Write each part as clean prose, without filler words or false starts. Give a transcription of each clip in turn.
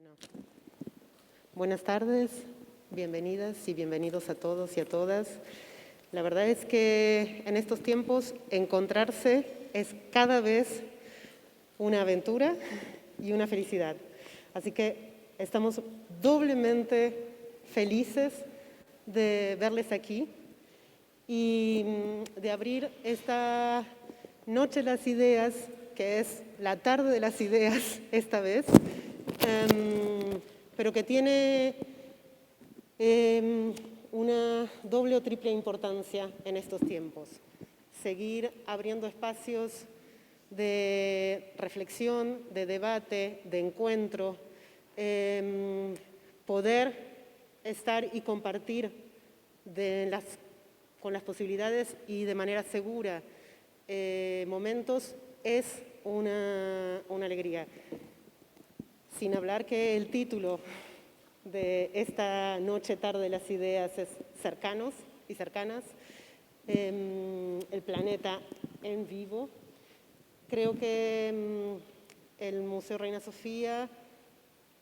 Bueno, buenas tardes, bienvenidas y bienvenidos a todos y a todas. La verdad es que en estos tiempos encontrarse es cada vez una aventura y una felicidad. Así que estamos doblemente felices de verles aquí y de abrir esta Noche de las Ideas, que es la tarde de las ideas esta vez, pero que tiene una doble o triple importancia en estos tiempos. Seguir abriendo espacios de reflexión, de debate, de encuentro, poder estar y compartir con las posibilidades y de manera segura momentos es una alegría. Sin hablar que el título de esta noche tarde de las ideas es Cercanos y Cercanas, el planeta en vivo. Creo que el Museo Reina Sofía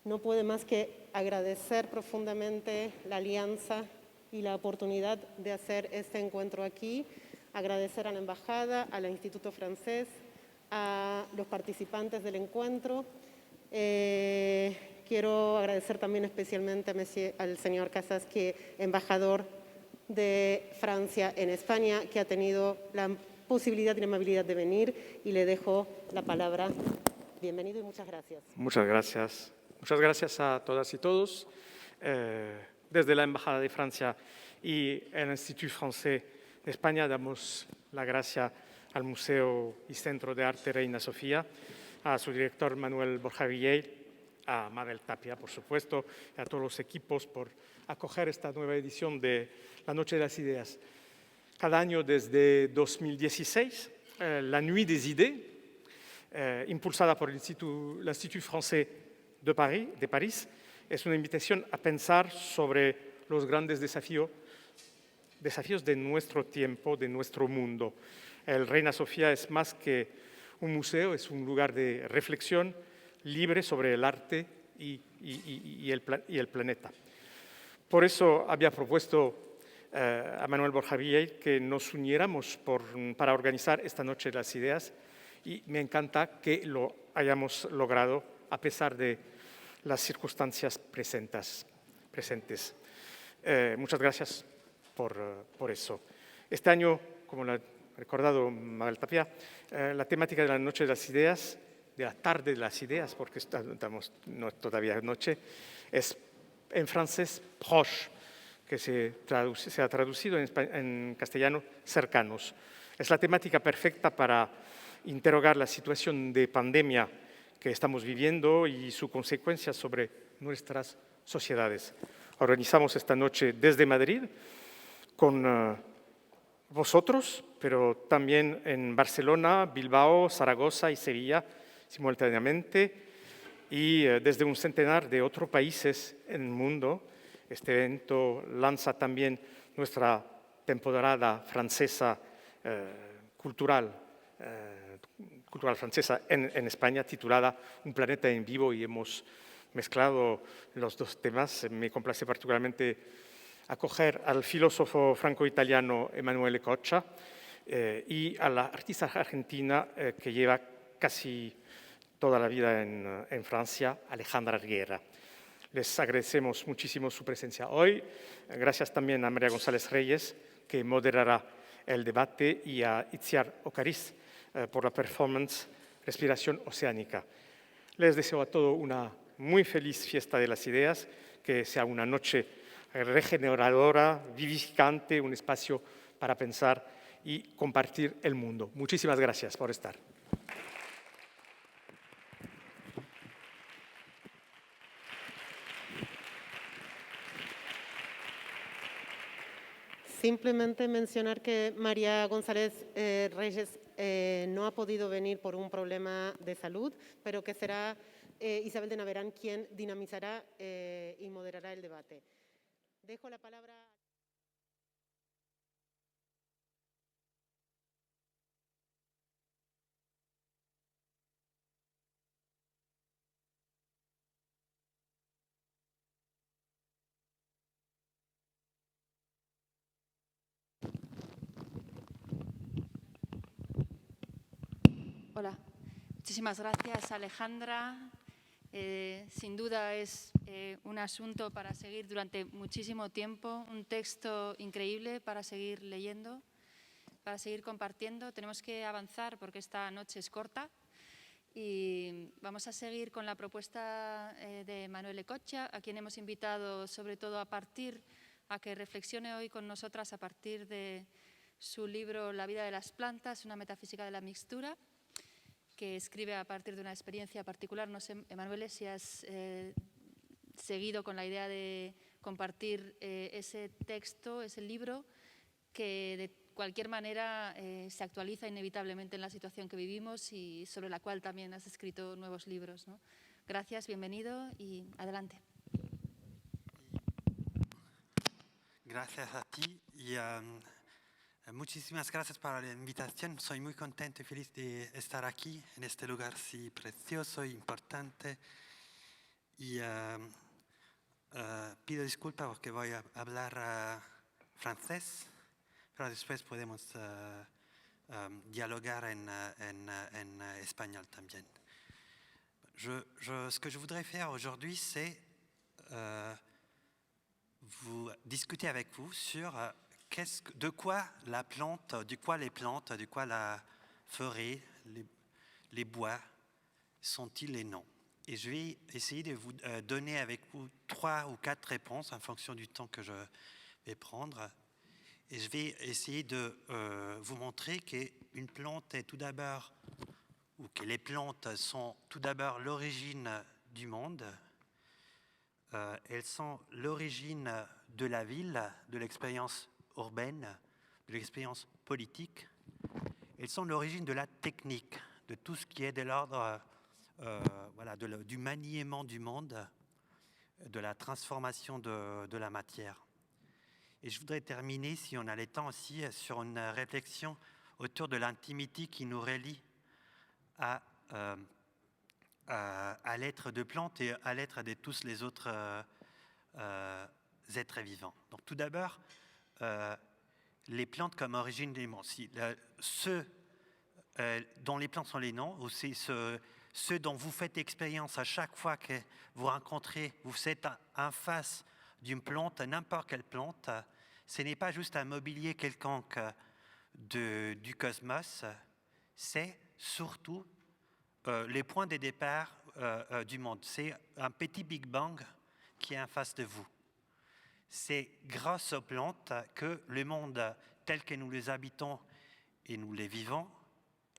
no puede más que agradecer profundamente la alianza y la oportunidad de hacer este encuentro aquí, agradecer a la Embajada, al Instituto Francés, a los participantes del encuentro. Quiero agradecer también especialmente al señor Casasqui, embajador de Francia en España, que ha tenido la posibilidad y la amabilidad de venir, y le dejo la palabra. Bienvenido y muchas gracias. Muchas gracias. Muchas gracias a todas y todos. Desde la Embajada de Francia y el Institut Francés de España damos la gracia al Museo y Centro de Arte Reina Sofía, a su director Manuel Borja-Villel, a Mabel Tapia, por supuesto, y a todos los equipos por acoger esta nueva edición de la Noche de las Ideas. Cada año desde 2016, la Nuit des Idées, impulsada por l'Institut Francés de París, es una invitación a pensar sobre los grandes desafíos de nuestro tiempo, de nuestro mundo. El Reina Sofía es más que un museo, es un lugar de reflexión libre sobre el arte y el planeta. Por eso había propuesto a Manuel Borja-Villel que nos uniéramos para organizar esta Noche de las Ideas, y me encanta que lo hayamos logrado a pesar de las circunstancias presentes. Muchas gracias por eso. Este año, como lo ha recordado Mabel Tapia, la temática de la Noche de las Ideas, de la tarde de las ideas, porque estamos todavía noche, es en francés proche, que se ha traducido en castellano cercanos. Es la temática perfecta para interrogar la situación de pandemia que estamos viviendo y sus consecuencias sobre nuestras sociedades. Organizamos esta noche desde Madrid con vosotros, pero también en Barcelona, Bilbao, Zaragoza y Sevilla simultáneamente, y desde un centenar de otros países en el mundo. Este evento lanza también nuestra temporada francesa cultural francesa en España, titulada Un planeta en vivo, y hemos mezclado los dos temas. Me complace particularmente acoger al filósofo franco-italiano Emanuele Coccia y a la artista argentina que lleva casi toda la vida en Francia, Alejandra Riera. Les agradecemos muchísimo su presencia hoy. Gracias también a María González Reyes, que moderará el debate, y a Itziar Ocariz por la performance Respiración Oceánica. Les deseo a todos una muy feliz fiesta de las ideas, que sea una noche regeneradora, vivificante, un espacio para pensar y compartir el mundo. Muchísimas gracias por estar. Simplemente mencionar que María González Reyes no ha podido venir por un problema de salud, pero que será Isabel de Naverán quien dinamizará y moderará el debate. Dejo la palabra. Hola, muchísimas gracias, Alejandra. Sin duda es un asunto para seguir durante muchísimo tiempo, un texto increíble para seguir leyendo, para seguir compartiendo. Tenemos que avanzar porque esta noche es corta y vamos a seguir con la propuesta de Manuel Ecocha, a quien hemos invitado sobre todo a que reflexione hoy con nosotras a partir de su libro La vida de las plantas, una metafísica de la mixtura, que escribe a partir de una experiencia particular. No sé, Emanuele, si has seguido con la idea de compartir ese texto, ese libro, que de cualquier manera se actualiza inevitablemente en la situación que vivimos y sobre la cual también has escrito nuevos libros, ¿no? Gracias, bienvenido y adelante. Gracias a ti y muchísimas gracias por la invitación. Soy muy contento y feliz de estar aquí en este lugar así precioso e importante. Y pido disculpas porque voy a hablar francés, pero después podemos dialogar en espagnol también. Ce que je voudrais faire aujourd'hui, c'est discuter avec vous sur de quoi la plante, de quoi les plantes, de quoi la forêt, les bois sont-ils les noms. Et je vais essayer de vous donner avec vous 3 ou 4 réponses en fonction du temps que je vais prendre. Et je vais essayer de vous montrer qu'une plante est tout d'abord, ou que les plantes sont tout d'abord l'origine du monde. Elles sont l'origine de la ville, de l'expérience urbaine, de l'expérience politique. Elles sont l'origine de la technique, de tout ce qui est de l'ordre du maniement du monde, de la transformation de la matière. Et je voudrais terminer, si on a le temps aussi, sur une réflexion autour de l'intimité qui nous relie à l'être de plantes et à l'être de tous les autres êtres vivants. Donc tout d'abord, les plantes comme origine des mondes. Ceux dont les plantes sont les noms, ou c'est ceux dont vous faites expérience à chaque fois que vous rencontrez, vous êtes en face d'une plante, n'importe quelle plante, ce n'est pas juste un mobilier quelconque du cosmos, c'est surtout les points de départ du monde. C'est un petit Big Bang qui est en face de vous. C'est grâce aux plantes que le monde tel que nous les habitons et nous les vivons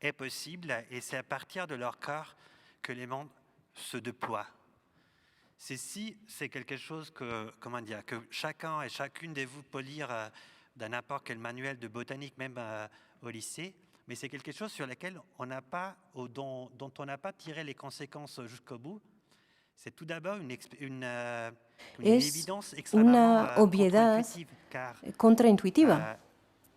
est possible, et c'est à partir de leur corps que le monde se déploie. Ceci, c'est quelque chose que chacun et chacune de vous peut lire dans n'importe quel manuel de botanique, même au lycée, mais c'est quelque chose sur lequel on n'a pas, dont on n'a pas tiré les conséquences jusqu'au bout. C'est tout d'abord une évidence extrêmement contre-intuitive, car contraintuitiva,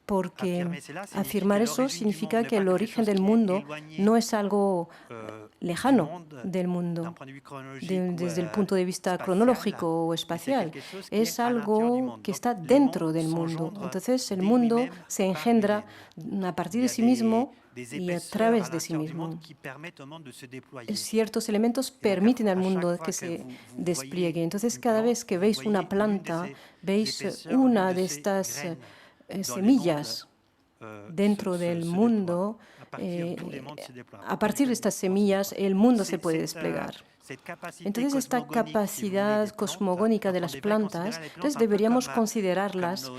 porque afirmar eso significa que el origen del mundo no es algo lejano del mundo desde el punto de vista cronológico o espacial, es algo que está dentro del mundo. Entonces el mundo se engendra a partir de sí mismo y a través de sí mismo. Ciertos elementos permiten al mundo que se despliegue. Entonces cada vez que veis una planta, veis una de estas semillas dentro del mundo, a partir de estas semillas el mundo se puede desplegar. Entonces esta capacidad cosmogónica de las plantas, entonces deberíamos considerarlas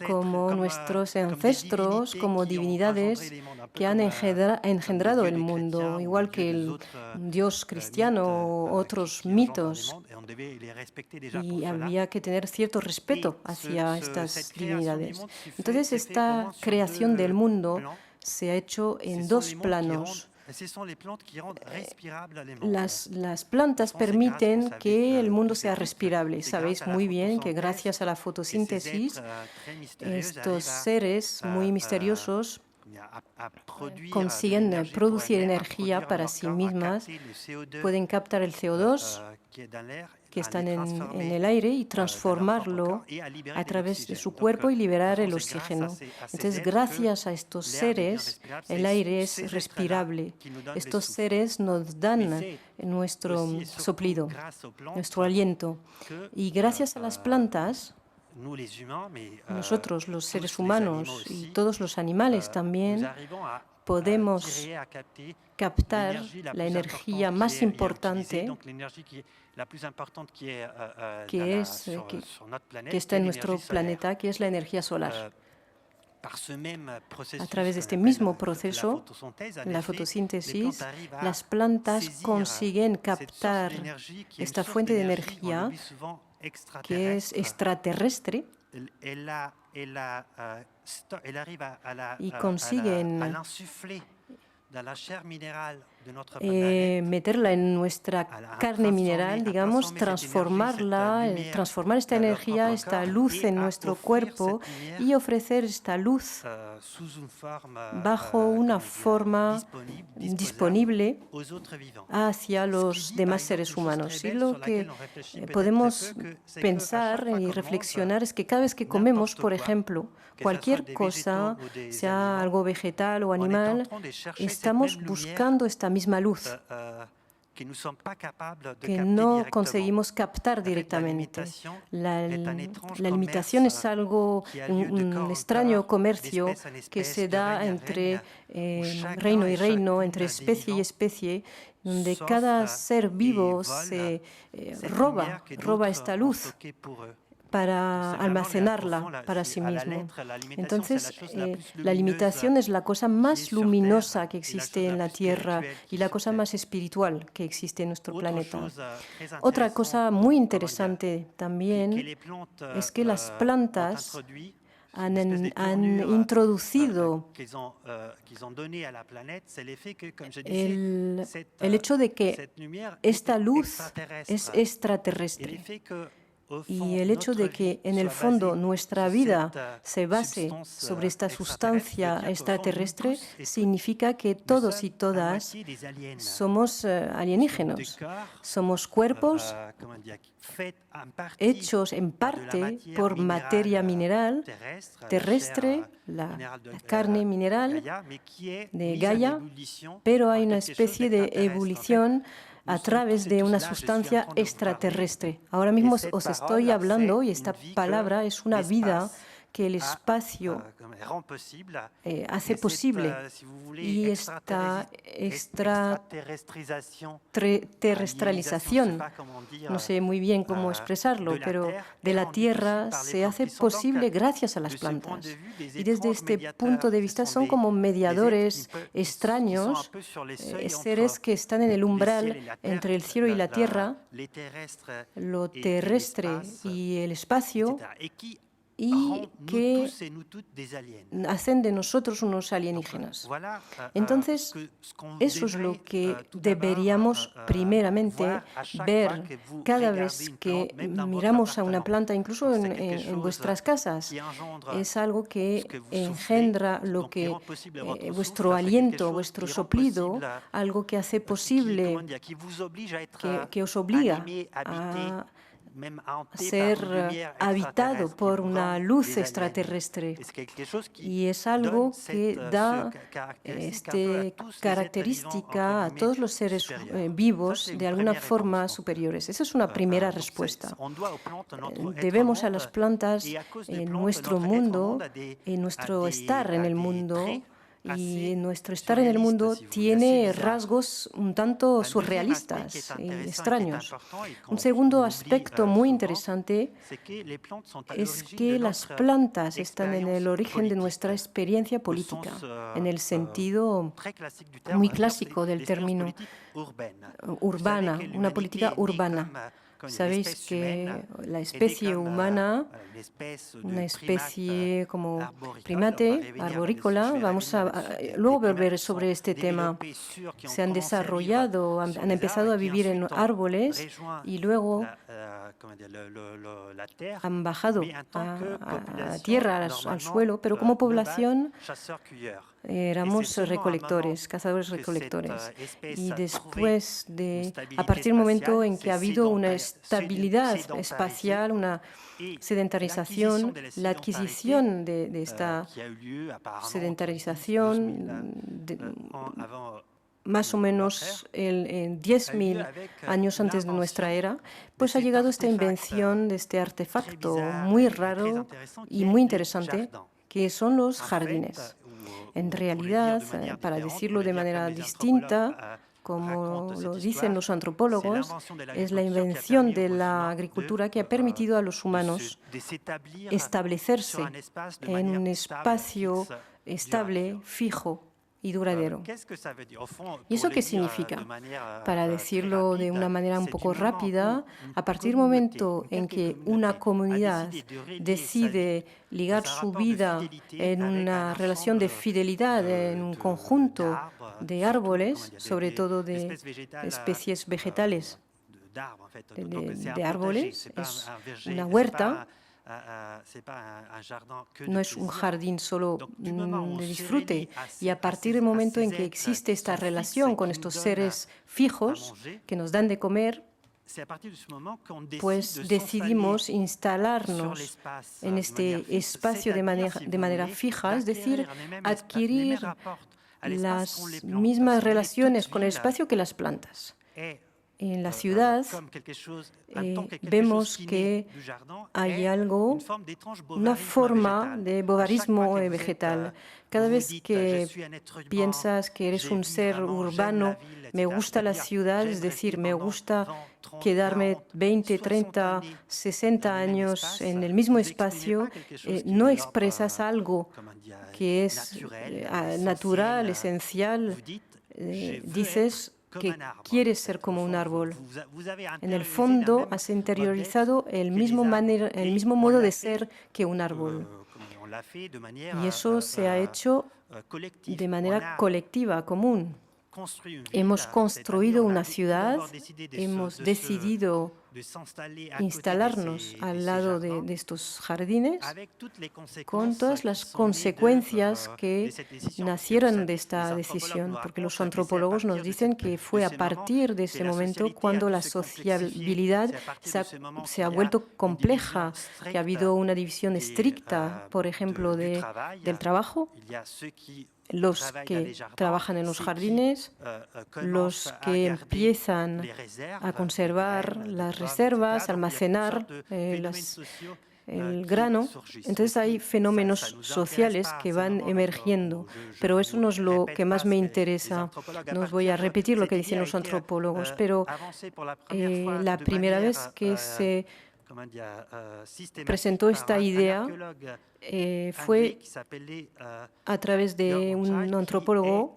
como nuestros ancestros, como divinidades que han engendrado el mundo, igual que el Dios cristiano o otros mitos. Y había que tener cierto respeto hacia estas divinidades. Entonces esta creación del mundo se ha hecho en 2 planos. Las plantas permiten que el mundo sea respirable. Sabéis muy bien que gracias a la fotosíntesis, estos seres muy misteriosos consiguen producir energía para sí mismas, pueden captar el CO2 que están en el aire y transformarlo a través de su cuerpo y liberar el oxígeno. Entonces, gracias a estos seres, el aire es respirable. Estos seres nos dan nuestro soplido, nuestro aliento. Y gracias a las plantas, nosotros, los seres humanos y todos los animales también, podemos captar la energía más importante que está en nuestro planeta, que es la energía solar. A través de este mismo proceso, la fotosíntesis, las plantas consiguen captar esta fuente de energía que es extraterrestre y consiguen meterla en nuestra carne mineral, digamos, transformar esta energía, esta luz en nuestro cuerpo y ofrecer esta luz bajo una forma disponible hacia los demás seres humanos. Y lo que podemos pensar y reflexionar es que cada vez que comemos, por ejemplo, cualquier cosa, sea algo vegetal o animal, estamos buscando esta misma luz que no conseguimos captar directamente. La limitación es algo, un extraño comercio que se da entre reino y reino, entre especie y especie, donde cada ser vivo se roba esta luz para almacenarla para sí mismo. Entonces, la limitación es la cosa más luminosa que existe en la Tierra y la cosa más espiritual que existe en nuestro planeta. Otra cosa muy interesante también es que las plantas han introducido el hecho de que esta luz es extraterrestre. Y el hecho de que, en el fondo, nuestra vida se base sobre esta sustancia extraterrestre significa que todos y todas somos alienígenas. Somos cuerpos hechos en parte por materia mineral terrestre, la carne mineral de Gaia, pero hay una especie de ebullición a través de una sustancia extraterrestre. Ahora mismo os estoy hablando y esta palabra es una vida que el espacio hace posible. Y esta extraterrestrialización, no sé muy bien cómo expresarlo, pero de la Tierra se hace posible gracias a las plantas. Y desde este punto de vista son como mediadores extraños, seres que están en el umbral entre el cielo y la Tierra, lo terrestre y el espacio, y que hacen de nosotros unos alienígenas. Entonces, eso es lo que deberíamos primeramente ver cada vez que miramos a una planta, incluso en vuestras casas. Es algo que engendra lo que vuestro aliento, vuestro soplido, algo que hace posible, que os obliga a ser habitado por una luz extraterrestre, y es algo que da característica a todos los seres vivos de alguna forma superiores. Esa es una primera respuesta. Debemos a las plantas en nuestro mundo, en nuestro estar en el mundo. Y nuestro estar en el mundo tiene rasgos un tanto surrealistas y extraños. Un segundo aspecto muy interesante es que las plantas están en el origen de nuestra experiencia política, en el sentido muy clásico del término urbana, una política urbana. Sabéis que la especie humana, una especie como primate arborícola, vamos a luego volver sobre este tema, se han desarrollado, han empezado a vivir en árboles y luego han bajado a tierra, al suelo, pero como población éramos recolectores, cazadores-recolectores. Y después a partir del momento en que ha habido una estabilidad espacial, una sedentarización, la adquisición de esta sedentarización, más o menos en 10.000 años antes de nuestra era, pues ha llegado esta invención de este artefacto muy raro y muy interesante, que son los jardines. En realidad, para decirlo de manera distinta, como lo dicen los antropólogos, es la invención de la agricultura que ha permitido a los humanos establecerse en un espacio estable, fijo y duradero. ¿Y eso qué significa? Para decirlo de una manera un poco rápida, a partir del momento en que una comunidad decide ligar su vida en una relación de fidelidad, en un conjunto de árboles, sobre todo de especies vegetales, de árboles, es una huerta. No es un jardín solo de disfrute. Y a partir del momento en que existe esta relación con estos seres fijos que nos dan de comer, pues decidimos instalarnos en este espacio de manera fija, es decir, adquirir las mismas relaciones con el espacio que las plantas. En la ciudad vemos que hay algo, una forma de bogarismo vegetal. Cada vez que piensas que eres un ser urbano, me gusta la ciudad, es decir, me gusta quedarme 20, 30, 60 años en el mismo espacio, no expresas algo que es natural, esencial, dices que quieres ser como un árbol. En el fondo, has interiorizado el mismo modo de ser que un árbol. Y eso se ha hecho de manera colectiva, común. Hemos construido una ciudad, hemos decidido instalarnos al lado de estos jardines con todas las consecuencias que nacieron de esta decisión, porque los antropólogos nos dicen que fue a partir de ese momento cuando la sociabilidad se ha vuelto compleja, que ha habido una división estricta, por ejemplo, del trabajo. Los que trabajan en los jardines, los que empiezan a conservar las reservas, almacenar el grano. Entonces hay fenómenos sociales que van emergiendo, pero eso no es lo que más me interesa. No os voy a repetir lo que dicen los antropólogos, pero la primera vez que se presentó esta idea fue a través de un antropólogo,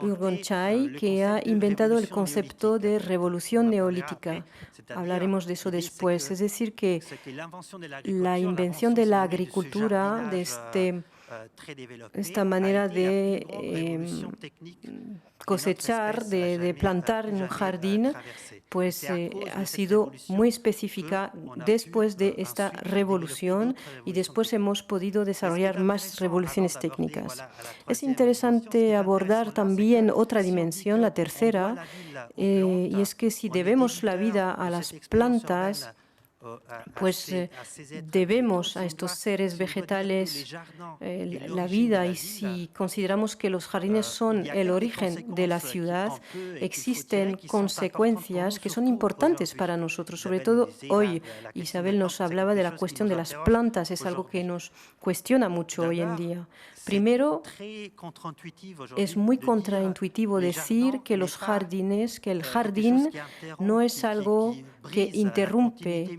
Urgon Chai, que ha inventado el concepto de revolución neolítica. Hablaremos de eso después. Es decir, que la invención de la agricultura, de esta manera de cosechar, de plantar en un jardín, pues ha sido muy específica después de esta revolución y después hemos podido desarrollar más revoluciones técnicas. Es interesante abordar también otra dimensión, la tercera, y es que si debemos la vida a las plantas, pues debemos a estos seres vegetales la vida, y si consideramos que los jardines son el origen de la ciudad, existen consecuencias que son importantes para nosotros, sobre todo hoy. Isabel nos hablaba de la cuestión de las plantas, es algo que nos cuestiona mucho hoy en día. Primero, es muy contraintuitivo decir que el jardín no es algo que interrumpe,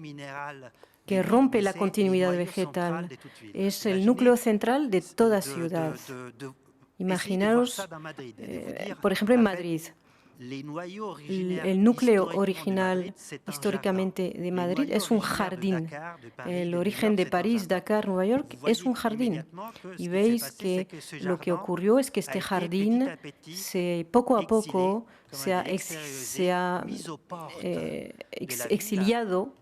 que rompe la continuidad vegetal. Es el núcleo central de toda ciudad. Imaginaros, por ejemplo, en Madrid. El núcleo original históricamente de Madrid es un jardín. El origen de París, Dakar, Nueva York es un jardín. Y veis que lo que ocurrió es que este jardín poco a poco se ha exiliado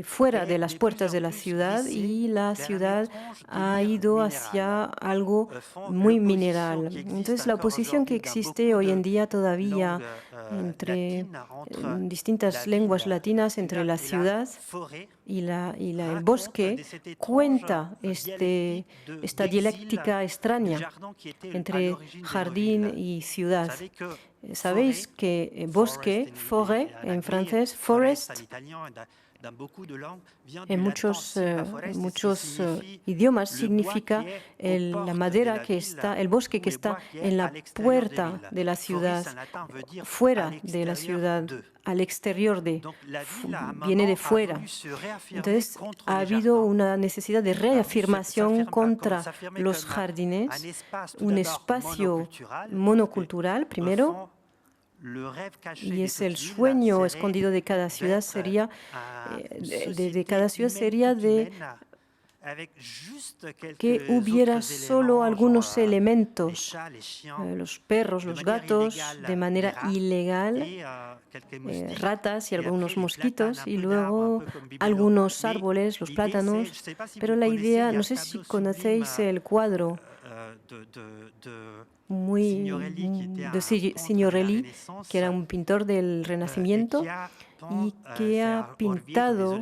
fuera de las puertas de la ciudad y la ciudad ha ido hacia algo muy mineral. Entonces, la oposición que existe hoy en día todavía entre distintas lenguas latinas, entre la ciudad y el bosque, cuenta esta dialéctica extraña entre jardín y ciudad. Sabéis que bosque, forêt, en francés, forest, en muchos idiomas significa la madera que está, el bosque que está en la puerta de la ciudad, fuera de la ciudad, al exterior viene de fuera. Entonces, ha habido una necesidad de reafirmación contra los jardines, un espacio monocultural, primero, y es el sueño escondido de cada ciudad sería que hubiera solo algunos elementos, los perros, los gatos, de manera ilegal, ratas y algunos mosquitos, y luego algunos árboles, los plátanos. Pero la idea, no sé si conocéis el cuadro de Signorelli, que era un pintor del Renacimiento y que ha pintado,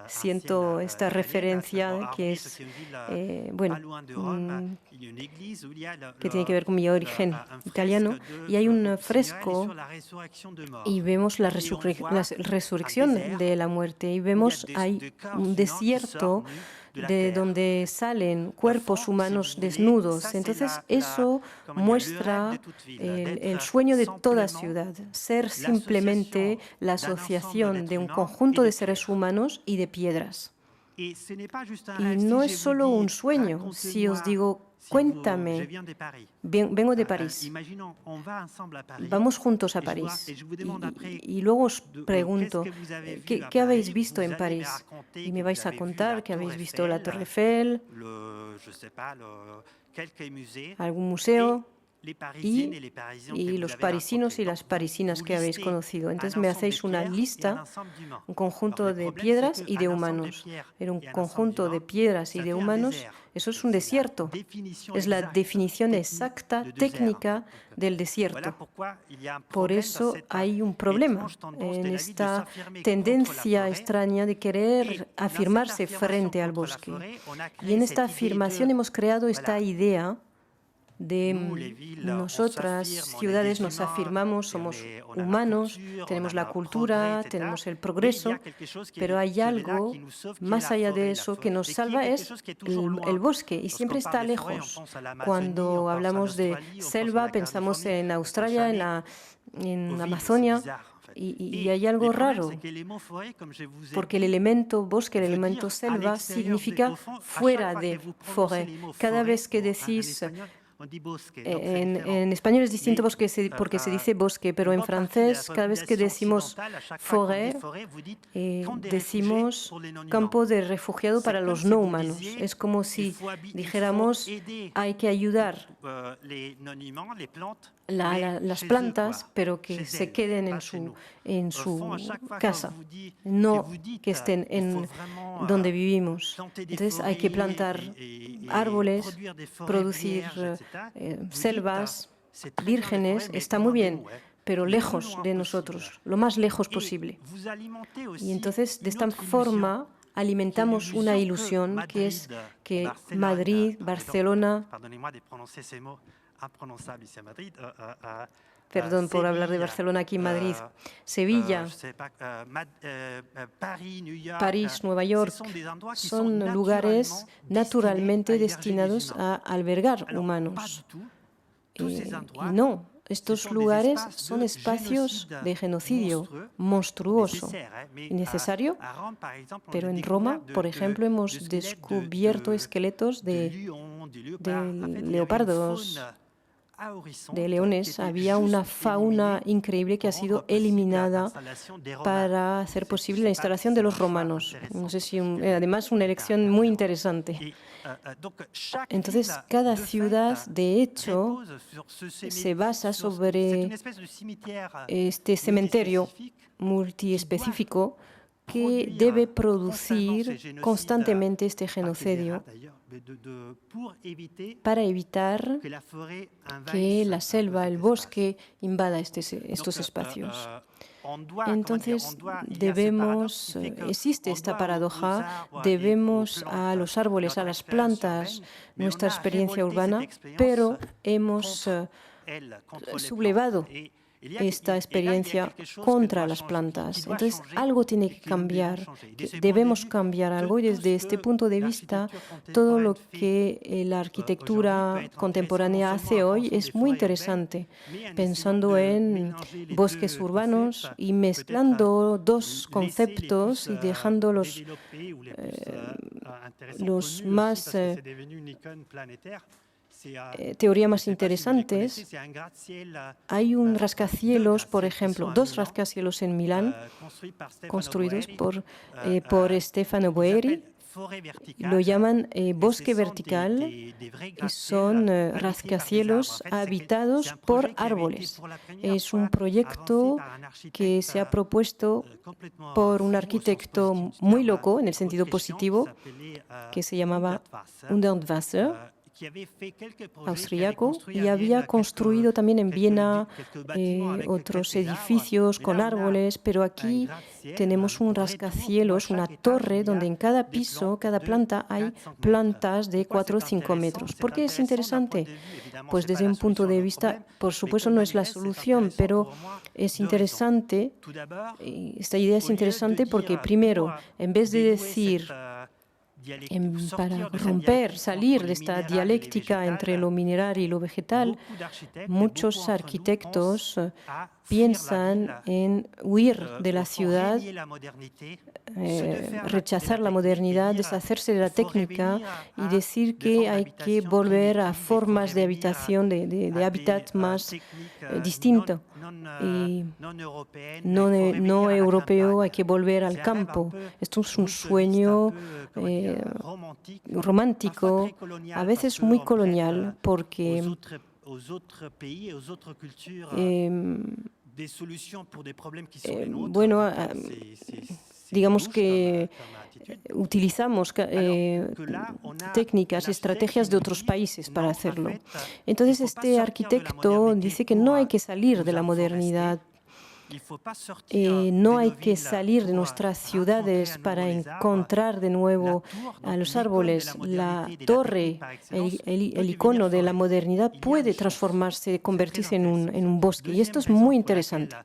siento esta referencia que es, que tiene que ver con mi origen italiano, y hay un fresco y vemos la resurrección de la muerte, y vemos hay un desierto de donde salen cuerpos humanos desnudos. Entonces, eso muestra el sueño de toda ciudad, ser simplemente la asociación de un conjunto de seres humanos y de piedras. Y no es solo un sueño. Si os digo, cuéntame, vengo de París, vamos juntos a París, y luego os pregunto, ¿qué habéis visto en París? Y me vais a contar que habéis visto la Torre Eiffel, algún museo, y los parisinos y las parisinas que habéis conocido. Entonces me hacéis una lista, un conjunto de piedras y de humanos. Pero un conjunto de piedras y de humanos, eso es un desierto. Es la definición exacta, técnica del desierto. Por eso hay un problema en esta tendencia extraña de querer afirmarse frente al bosque. Y en esta afirmación hemos creado esta idea de nosotras, ciudades, nos afirmamos, somos humanos, tenemos la cultura, tenemos el progreso, pero hay algo más allá de eso que nos salva, es el bosque, y siempre está lejos. Cuando hablamos de selva, pensamos en Australia, en Amazonia, y hay algo raro, porque el elemento bosque, el elemento selva, significa fuera de forêt. Cada vez que decís... En español es distinto porque se dice bosque, pero en francés cada vez que decimos forêt, decimos campo de refugiado para los no humanos. Es como si dijéramos hay que ayudar las plantas, pero que se queden en su casa, no que estén en donde vivimos. Entonces hay que plantar árboles, producir selvas vírgenes, está muy bien, pero lejos de nosotros, lo más lejos posible. Y entonces, de esta forma, alimentamos una ilusión que es que Madrid, Barcelona... Perdón por hablar de Barcelona aquí en Madrid, Sevilla, París, Nueva York, son lugares naturalmente destinados a albergar humanos. Y no, estos lugares son espacios de genocidio monstruoso y necesario, pero en Roma, por ejemplo, hemos descubierto esqueletos de leopardos, de leones, había una fauna increíble que ha sido eliminada para hacer posible la instalación de los romanos. No sé si además una elección muy interesante. Entonces, cada ciudad, de hecho, se basa sobre este cementerio multiespecífico que debe producir constantemente este genocidio para evitar que la selva, el bosque, invada estos espacios. Entonces, existe esta paradoja, debemos a los árboles, a las plantas, nuestra experiencia urbana, pero hemos sublevado esta experiencia contra las plantas. Entonces, algo tiene que cambiar, debemos cambiar algo y desde este punto de vista, todo lo que la arquitectura contemporánea hace hoy es muy interesante, pensando en bosques urbanos y mezclando dos conceptos y dejando los más teorías más interesantes. Hay un rascacielos, por ejemplo, 2 rascacielos en Milán, construidos por Stefano Boeri. Lo llaman bosque vertical y son rascacielos habitados por árboles. Es un proyecto que se ha propuesto por un arquitecto muy loco, en el sentido positivo, que se llamaba Hundertwasser, austriaco, y había construido también en Viena otros edificios con árboles, pero aquí tenemos un rascacielos, una torre, donde en cada piso, cada planta, hay plantas de 4 o 5 metros. ¿Por qué es interesante? Pues desde un punto de vista, por supuesto no es la solución, pero es interesante, esta idea es interesante porque primero, en vez de decir para salir de esta dialéctica entre lo mineral y lo vegetal, muchos arquitectos piensan en huir de la ciudad, rechazar la modernidad, deshacerse de la técnica y decir que hay que volver a formas de habitación, de hábitat más distinto. Y no europeo, hay que volver al campo. Esto es un sueño romántico, a veces muy colonial, porque digamos que utilizamos técnicas, estrategias de otros países para hacerlo. Entonces, este arquitecto dice que no hay que salir de la modernidad, no hay que salir de nuestras ciudades para encontrar de nuevo a los árboles. La torre, el icono de la modernidad, puede transformarse, convertirse en un bosque. Y esto es muy interesante.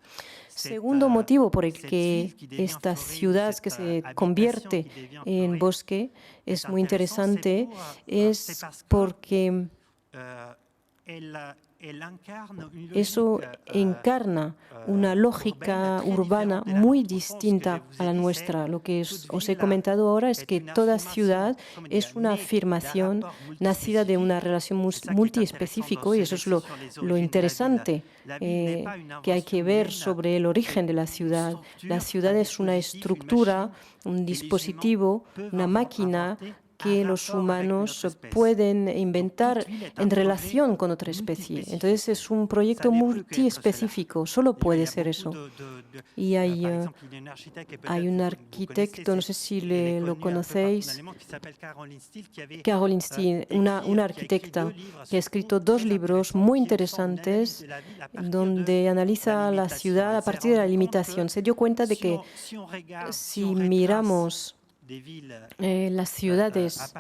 Segundo motivo por el que esta ciudad que se convierte en bosque es muy interesante es porque eso encarna una lógica urbana muy distinta a la nuestra. Lo que os he comentado ahora es que toda ciudad es una afirmación nacida de una relación multiespecífica, y eso es lo interesante que hay que ver sobre el origen de la ciudad. La ciudad es una estructura, un dispositivo, una máquina que los humanos pueden inventar en relación con otra especie. Entonces es un proyecto multiespecífico, solo puede ser eso. Y hay un arquitecto, no sé si lo conocéis, Caroline Steele, una arquitecta que ha escrito 2 libros muy interesantes donde analiza la ciudad a partir de la limitación. Se dio cuenta de que si miramos las ciudades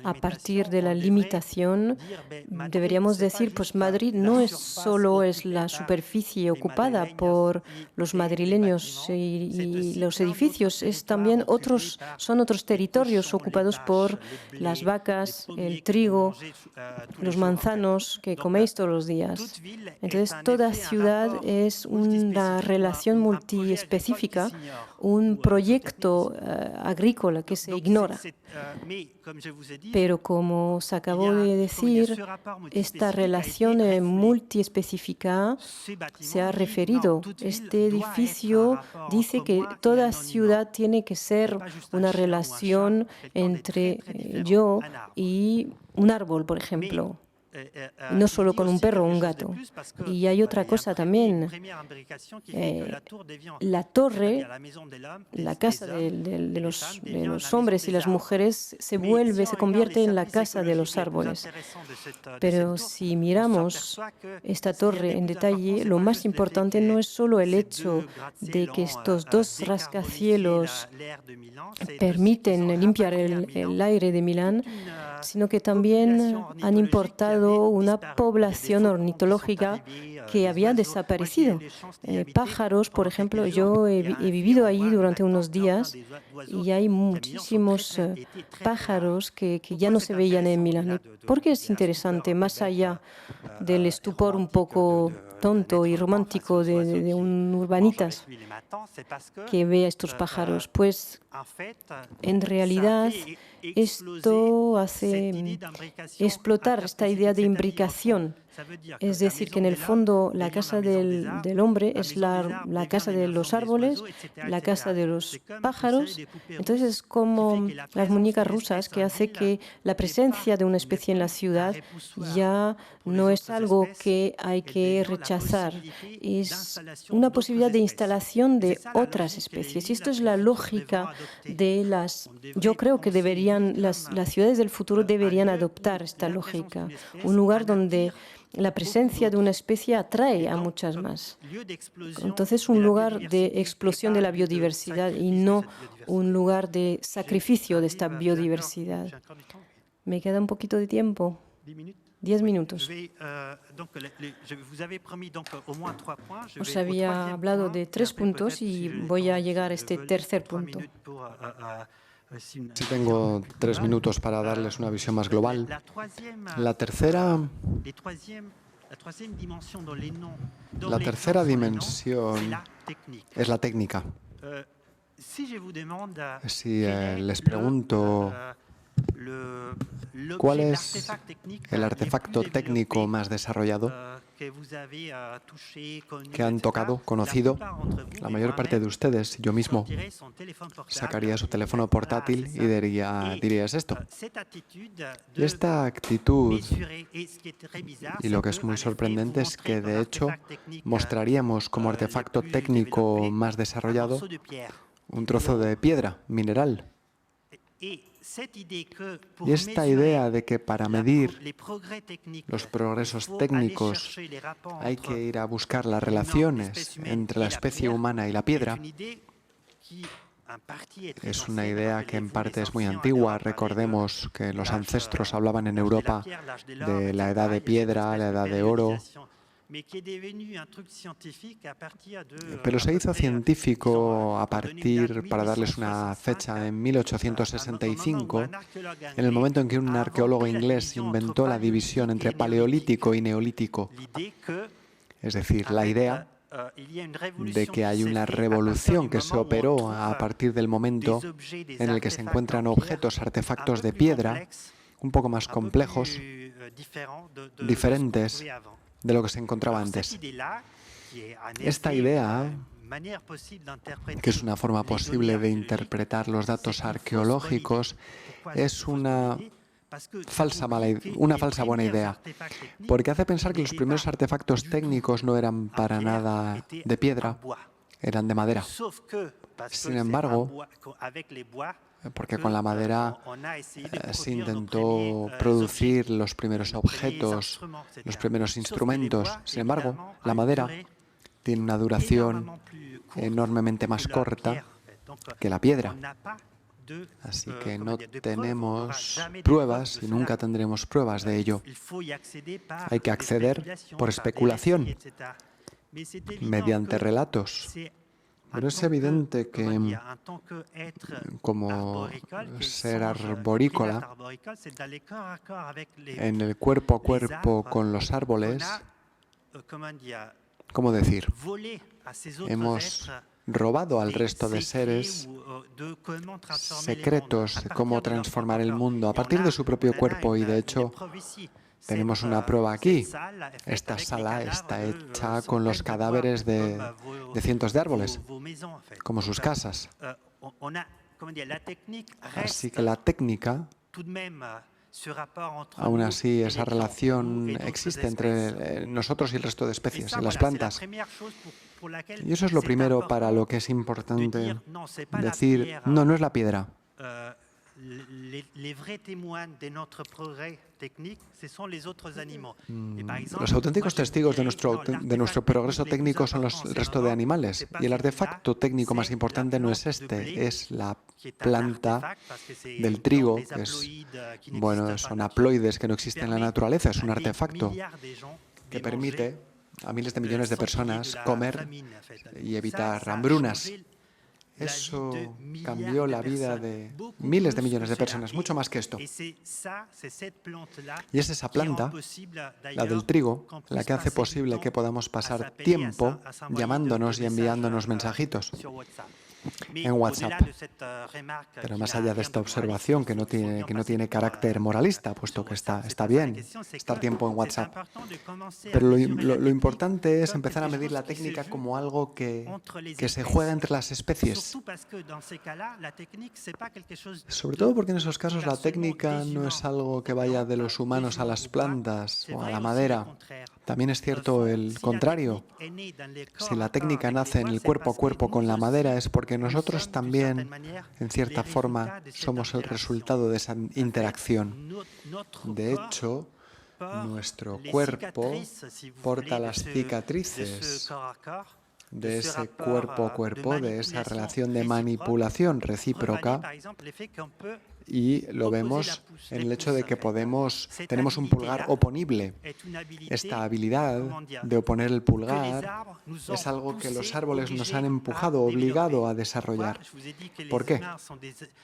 a partir de la limitación, deberíamos decir, pues Madrid no solo es la superficie ocupada por los madrileños y los edificios, son otros territorios ocupados por las vacas, el trigo, los manzanos que coméis todos los días. Entonces, toda ciudad es una relación multiespecífica, un proyecto agrícola ignora, que se ignora. Pero como os acabo de decir, esta relación multiespecífica se ha referido. Este edificio dice que toda ciudad tiene que ser una relación entre yo y un árbol, por ejemplo. No solo con un perro o un gato. Y hay otra cosa también. La torre, la casa de los hombres y las mujeres, se convierte en la casa de los árboles. Pero si miramos esta torre en detalle, lo más importante no es solo el hecho de que estos dos rascacielos permiten limpiar el aire de Milán, sino que también han importado una población ornitológica que había desaparecido. Pájaros, por ejemplo, yo he vivido ahí durante unos días y hay muchísimos pájaros que ya no se veían en Milán. ¿Por qué es interesante, más allá del estupor un poco tonto y romántico de un urbanitas que vea estos pájaros? Pues en realidad esto hace explotar esta idea de imbricación. Es decir, que en el fondo la casa del hombre es la casa de los árboles, la casa de los pájaros. Entonces es como las muñecas rusas, que hace que la presencia de una especie en la ciudad ya no es algo que hay que rechazar. Es una posibilidad de instalación de otras especies. Y esto es la lógica de yo creo que las ciudades del futuro deberían adoptar esta lógica. Un lugar donde la presencia de una especie atrae a muchas más. Entonces, un lugar de explosión de la biodiversidad y no un lugar de sacrificio de esta biodiversidad. Me queda un poquito de tiempo. 10 minutos. Os había hablado de 3 puntos y voy a llegar a este tercer punto. Sí, tengo 3 minutos para darles una visión más global. La tercera dimensión es la técnica. Si les pregunto ¿cuál es el artefacto técnico más desarrollado que han tocado, conocido? La mayor parte de ustedes, yo mismo, sacaría su teléfono portátil y diría es esto. Y esta actitud, y lo que es muy sorprendente es que de hecho mostraríamos como artefacto técnico más desarrollado un trozo de piedra, mineral. Y esta idea de que para medir los progresos técnicos hay que ir a buscar las relaciones entre la especie humana y la piedra es una idea que en parte es muy antigua. Recordemos que los ancestros hablaban en Europa de la edad de piedra, la edad de oro. Pero se hizo científico para darles una fecha, en 1865, en el momento en que un arqueólogo inglés inventó la división entre paleolítico y neolítico. Es decir, la idea de que hay una revolución que se operó a partir del momento en el que se encuentran objetos, artefactos de piedra, un poco más complejos, diferentes de lo que se encontraba antes. Esta idea, que es una forma posible de interpretar los datos arqueológicos, es una falsa buena idea, porque hace pensar que los primeros artefactos técnicos no eran para nada de piedra, eran de madera. Sin embargo, porque con la madera se intentó producir los primeros objetos, los primeros instrumentos. Sin embargo, la madera tiene una duración enormemente más corta que la piedra. Así que no tenemos pruebas y nunca tendremos pruebas de ello. Hay que acceder por especulación, mediante relatos. Pero es evidente que, como ser arborícola, en el cuerpo a cuerpo con los árboles, ¿cómo decir? Hemos robado al resto de seres secretos de cómo transformar el mundo a partir de su propio cuerpo. Y de hecho, tenemos una prueba aquí. Esta sala está hecha con los cadáveres de cientos de árboles, como sus casas. Así que la técnica, aún así, esa relación existe entre nosotros y el resto de especies, en las plantas. Y eso es lo primero para lo que es importante decir, no, no es la piedra. Los auténticos testigos de nuestro progreso técnico son el resto de animales. Y el artefacto técnico más importante no es este, es la planta del trigo, que son haploides que no existen en la naturaleza, es un artefacto que permite a miles de millones de personas comer y evitar hambrunas. Eso cambió la vida de miles de millones de personas, mucho más que esto. Y es esa planta, la del trigo, la que hace posible que podamos pasar tiempo llamándonos y enviándonos mensajitos en WhatsApp. Pero más allá de esta observación, que no tiene carácter moralista, puesto que está bien estar tiempo en WhatsApp, pero lo importante es empezar a medir la técnica como algo que se juega entre las especies. Sobre todo porque en esos casos la técnica no es algo que vaya de los humanos a las plantas o a la madera. También es cierto el contrario. Si la técnica nace en el cuerpo a cuerpo con la madera es porque nosotros también, en cierta forma, somos el resultado de esa interacción. De hecho, nuestro cuerpo porta las cicatrices de ese cuerpo a cuerpo, de esa relación de manipulación recíproca, y lo vemos en el hecho de que tenemos un pulgar oponible. Esta habilidad de oponer el pulgar es algo que los árboles nos han empujado, obligado a desarrollar. ¿Por qué?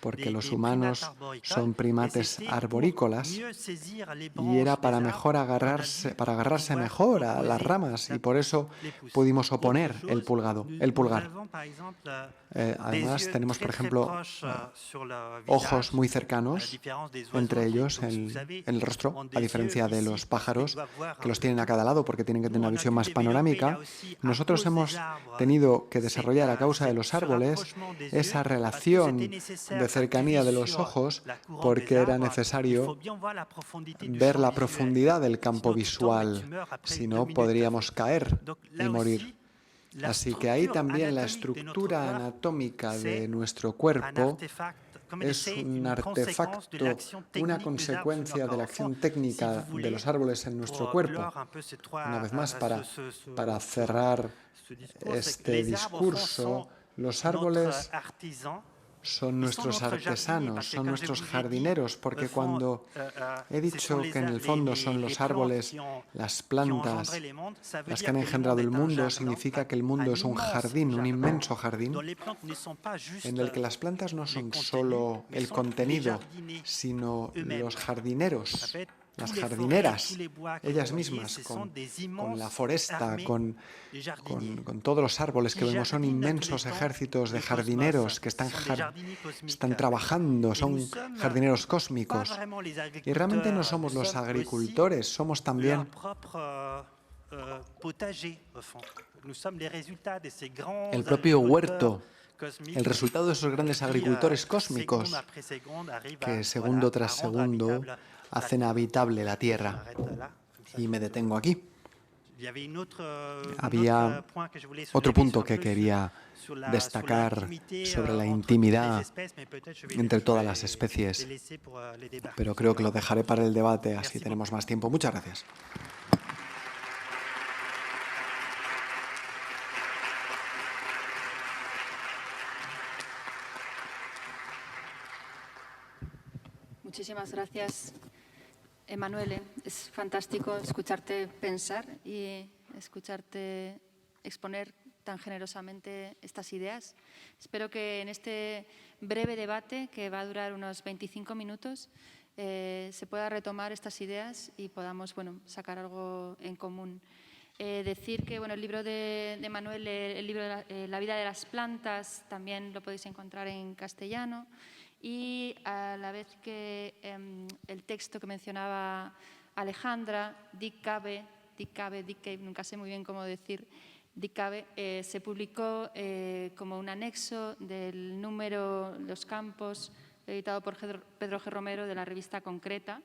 Porque los humanos son primates arborícolas y era para agarrarse mejor a las ramas, y por eso pudimos oponer el pulgar. Además, tenemos, por ejemplo, ojos muy cercanos entre ellos en el rostro, a diferencia de los pájaros, que los tienen a cada lado porque tienen que tener una visión más panorámica. Nosotros hemos tenido que desarrollar, a causa de los árboles, esa relación de cercanía de los ojos, porque era necesario ver la profundidad del campo visual, si no podríamos caer y morir. Así que ahí también la estructura anatómica de nuestro cuerpo es un artefacto, una consecuencia de la acción técnica de los árboles en nuestro cuerpo. Una vez más, para cerrar este discurso, los árboles son nuestros artesanos, son nuestros jardineros, porque cuando he dicho que en el fondo son los árboles, las plantas, las que han engendrado el mundo, significa que el mundo es un jardín, un inmenso jardín, en el que las plantas no son solo el contenido, sino los jardineros, las jardineras, ellas mismas, con la foresta, con todos los árboles que vemos, son inmensos ejércitos de jardineros que están trabajando, son jardineros cósmicos. Y realmente no somos los agricultores, somos también el propio huerto, el resultado de esos grandes agricultores cósmicos que segundo tras segundo hacen habitable la Tierra. Y me detengo aquí. Había otro punto que quería destacar sobre la intimidad entre todas las especies, pero creo que lo dejaré para el debate, así tenemos más tiempo. Muchas gracias. Muchísimas gracias, Emanuele. Es fantástico escucharte pensar y escucharte exponer tan generosamente estas ideas. Espero que en este breve debate, que va a durar unos 25 minutos, se pueda retomar estas ideas y podamos sacar algo en común. Decir que bueno, el libro de Manuel, el libro de La vida de las plantas, también lo podéis encontrar en castellano. Y a la vez que el texto que mencionaba Alejandra, Dic Cabe, nunca sé muy bien cómo decir, Dic Cabe, se publicó como un anexo del número Los Campos, editado por Pedro G. Romero, de la revista Concreta.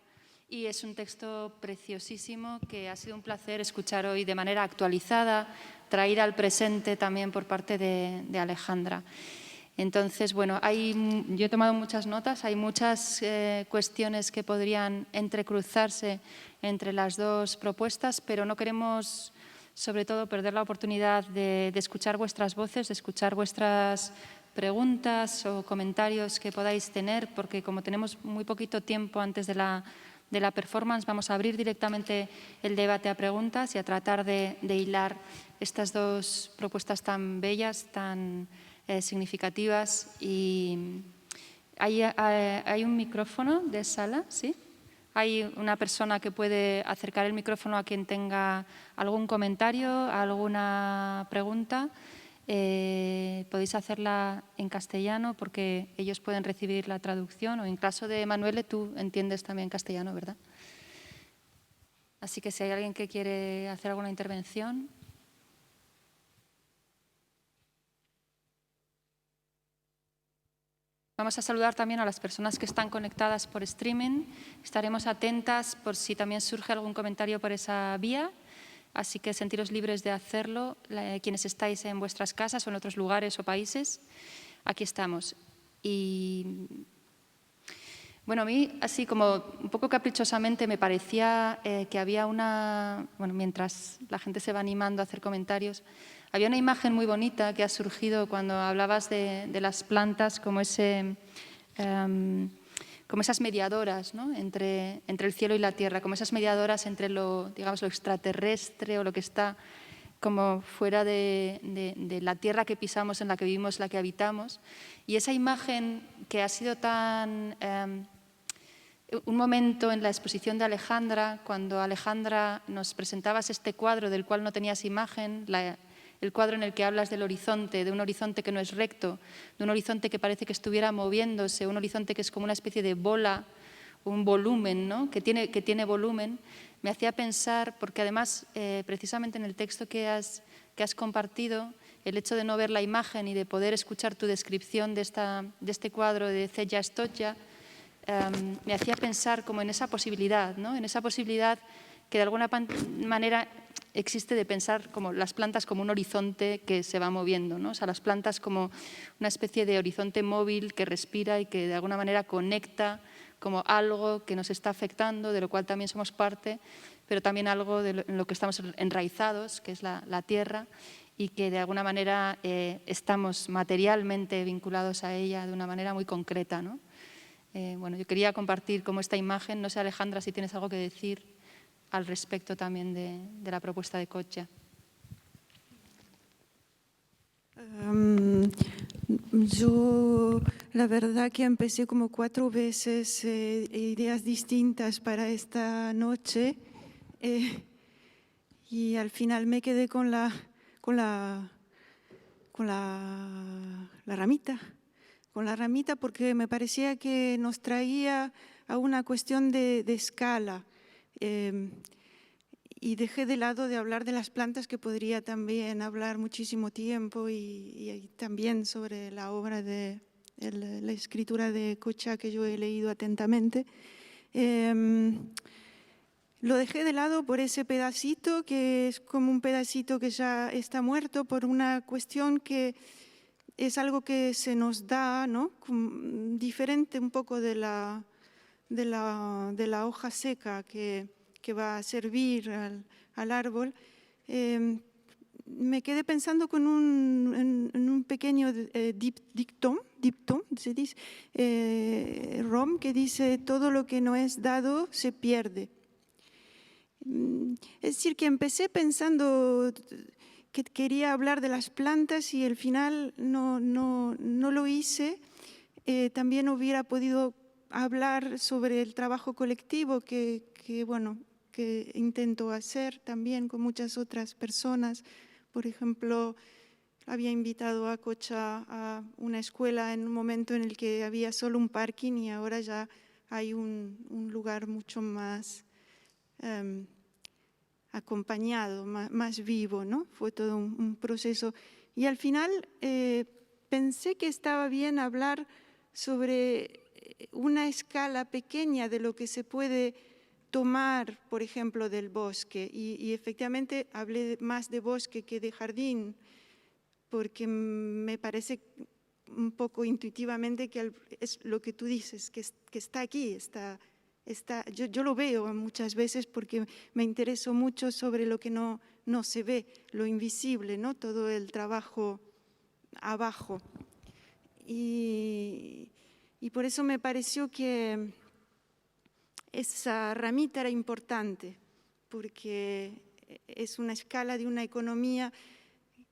Y es un texto preciosísimo que ha sido un placer escuchar hoy de manera actualizada, traída al presente también por parte de Alejandra. Entonces, bueno, yo he tomado muchas notas, hay muchas cuestiones que podrían entrecruzarse entre las dos propuestas, pero no queremos, sobre todo, perder la oportunidad de escuchar vuestras voces, de escuchar vuestras preguntas o comentarios que podáis tener, porque como tenemos muy poquito tiempo antes de la performance, vamos a abrir directamente el debate a preguntas y a tratar de hilar estas dos propuestas tan bellas, tan significativas. Y hay un micrófono de sala, ¿sí? Hay una persona que puede acercar el micrófono a quien tenga algún comentario, alguna pregunta. Podéis hacerla en castellano porque ellos pueden recibir la traducción, o en caso de Manuele, tú entiendes también castellano, ¿verdad? Así que si hay alguien que quiere hacer alguna intervención. Vamos a saludar también a las personas que están conectadas por streaming. Estaremos atentas por si también surge algún comentario por esa vía. Así que sentiros libres de hacerlo, quienes estáis en vuestras casas o en otros lugares o países. Aquí estamos. Y bueno, a mí, así como un poco caprichosamente, me parecía que había mientras la gente se va animando a hacer comentarios, había una imagen muy bonita que ha surgido cuando hablabas de las plantas como esas mediadoras, ¿no? entre el cielo y la tierra, como esas mediadoras entre lo extraterrestre o lo que está como fuera de la tierra que pisamos, en la que vivimos, la que habitamos. Y esa imagen que ha sido tan... un momento en la exposición de Alejandra, cuando Alejandra nos presentabas este cuadro del cual no tenías imagen, el cuadro en el que hablas del horizonte, de un horizonte que no es recto, de un horizonte que parece que estuviera moviéndose, un horizonte que es como una especie de bola, un volumen, ¿no? que tiene volumen, me hacía pensar, porque además, precisamente en el texto que has compartido, el hecho de no ver la imagen y de poder escuchar tu descripción de este cuadro de Cella Stotja, me hacía pensar como en esa posibilidad, ¿no? En esa posibilidad que de alguna manera existe de pensar como las plantas como un horizonte que se va moviendo, ¿no? O sea, las plantas como una especie de horizonte móvil que respira y que de alguna manera conecta como algo que nos está afectando, de lo cual también somos parte, pero también algo en lo que estamos enraizados, que es la tierra, y que de alguna manera estamos materialmente vinculados a ella de una manera muy concreta, ¿no? Bueno, yo quería compartir como esta imagen. No sé, Alejandra, si tienes algo que decir al respecto también de la propuesta de Cotcha. Yo, la verdad que empecé como 4 veces ideas distintas para esta noche y al final me quedé con la ramita. Con la ramita porque me parecía que nos traía a una cuestión de escala. Y dejé de lado de hablar de las plantas, que podría también hablar muchísimo tiempo, y también sobre la obra de la escritura de Cotcha, que yo he leído atentamente. Lo dejé de lado por ese pedacito, que es como un pedacito que ya está muerto, por una cuestión que es algo que se nos da, ¿no? Diferente un poco de la hoja seca que va a servir al árbol. Me quedé pensando en un pequeño dictón, se dice, Rom, que dice: todo lo que no es dado se pierde. Es decir, que empecé pensando que quería hablar de las plantas y al final no lo hice. También hubiera podido hablar sobre el trabajo colectivo que que intento hacer también con muchas otras personas. Por ejemplo, había invitado a Cocha a una escuela en un momento en el que había solo un parking y ahora ya hay un lugar mucho más acompañado, más vivo, ¿no? Fue todo un proceso. Y al final pensé que estaba bien hablar sobre una escala pequeña de lo que se puede tomar, por ejemplo, del bosque. Y efectivamente hablé más de bosque que de jardín, porque me parece un poco intuitivamente que es lo que tú dices, que está aquí, yo lo veo muchas veces porque me intereso mucho sobre lo que no se ve, lo invisible, ¿no? Todo el trabajo abajo. Y por eso me pareció que esa ramita era importante, porque es una escala de una economía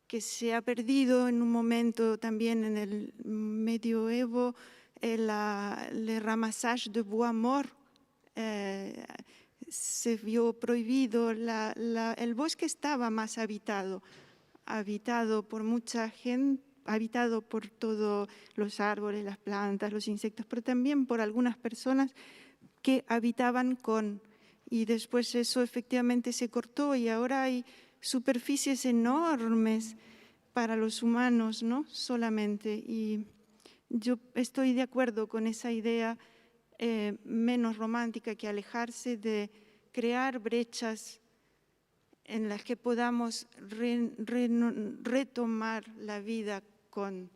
que se ha perdido en un momento también en el medioevo, el ramassage de bois mort se vio prohibido, el bosque estaba más habitado por mucha gente, habitado por todos los árboles, las plantas, los insectos, pero también por algunas personas que habitaban con, y después eso efectivamente se cortó y ahora hay superficies enormes para los humanos, ¿no? Solamente. Y yo estoy de acuerdo con esa idea menos romántica, que alejarse de crear brechas en las que podamos retomar la vida con.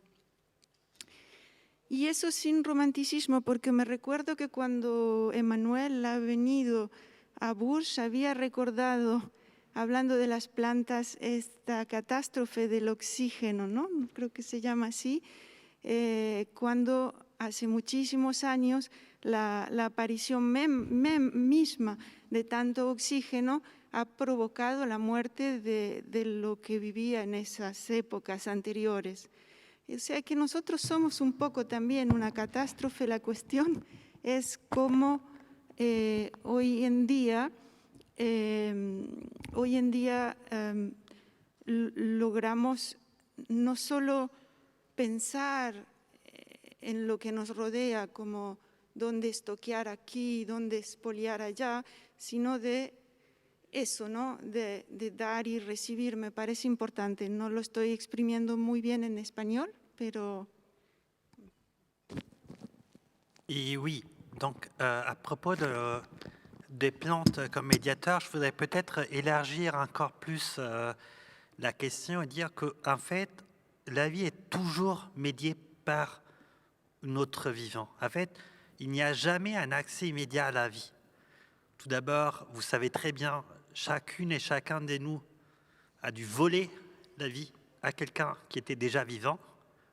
Y eso sin romanticismo, porque me recuerdo que cuando Emmanuel ha venido a Bourges había recordado, hablando de las plantas, esta catástrofe del oxígeno, ¿no? Creo que se llama así, cuando hace muchísimos años la aparición misma de tanto oxígeno ha provocado la muerte de lo que vivía en esas épocas anteriores. O sea que nosotros somos un poco también una catástrofe. La cuestión es cómo hoy en día logramos no solo pensar en lo que nos rodea como dónde estoquear aquí, dónde expoliar allá, sino de eso, ¿no? De dar y recibir. Me parece importante. No lo estoy exprimiendo muy bien en español, pero... Et oui, donc à propos des plantes comme médiateurs, je voudrais peut-être élargir encore plus la question et dire qu'en fait, la vie est toujours médiée par notre vivant. En fait, il n'y a jamais un accès immédiat à la vie. Tout d'abord, vous savez très bien, chacune et chacun de nous a dû voler la vie à quelqu'un qui était déjà vivant.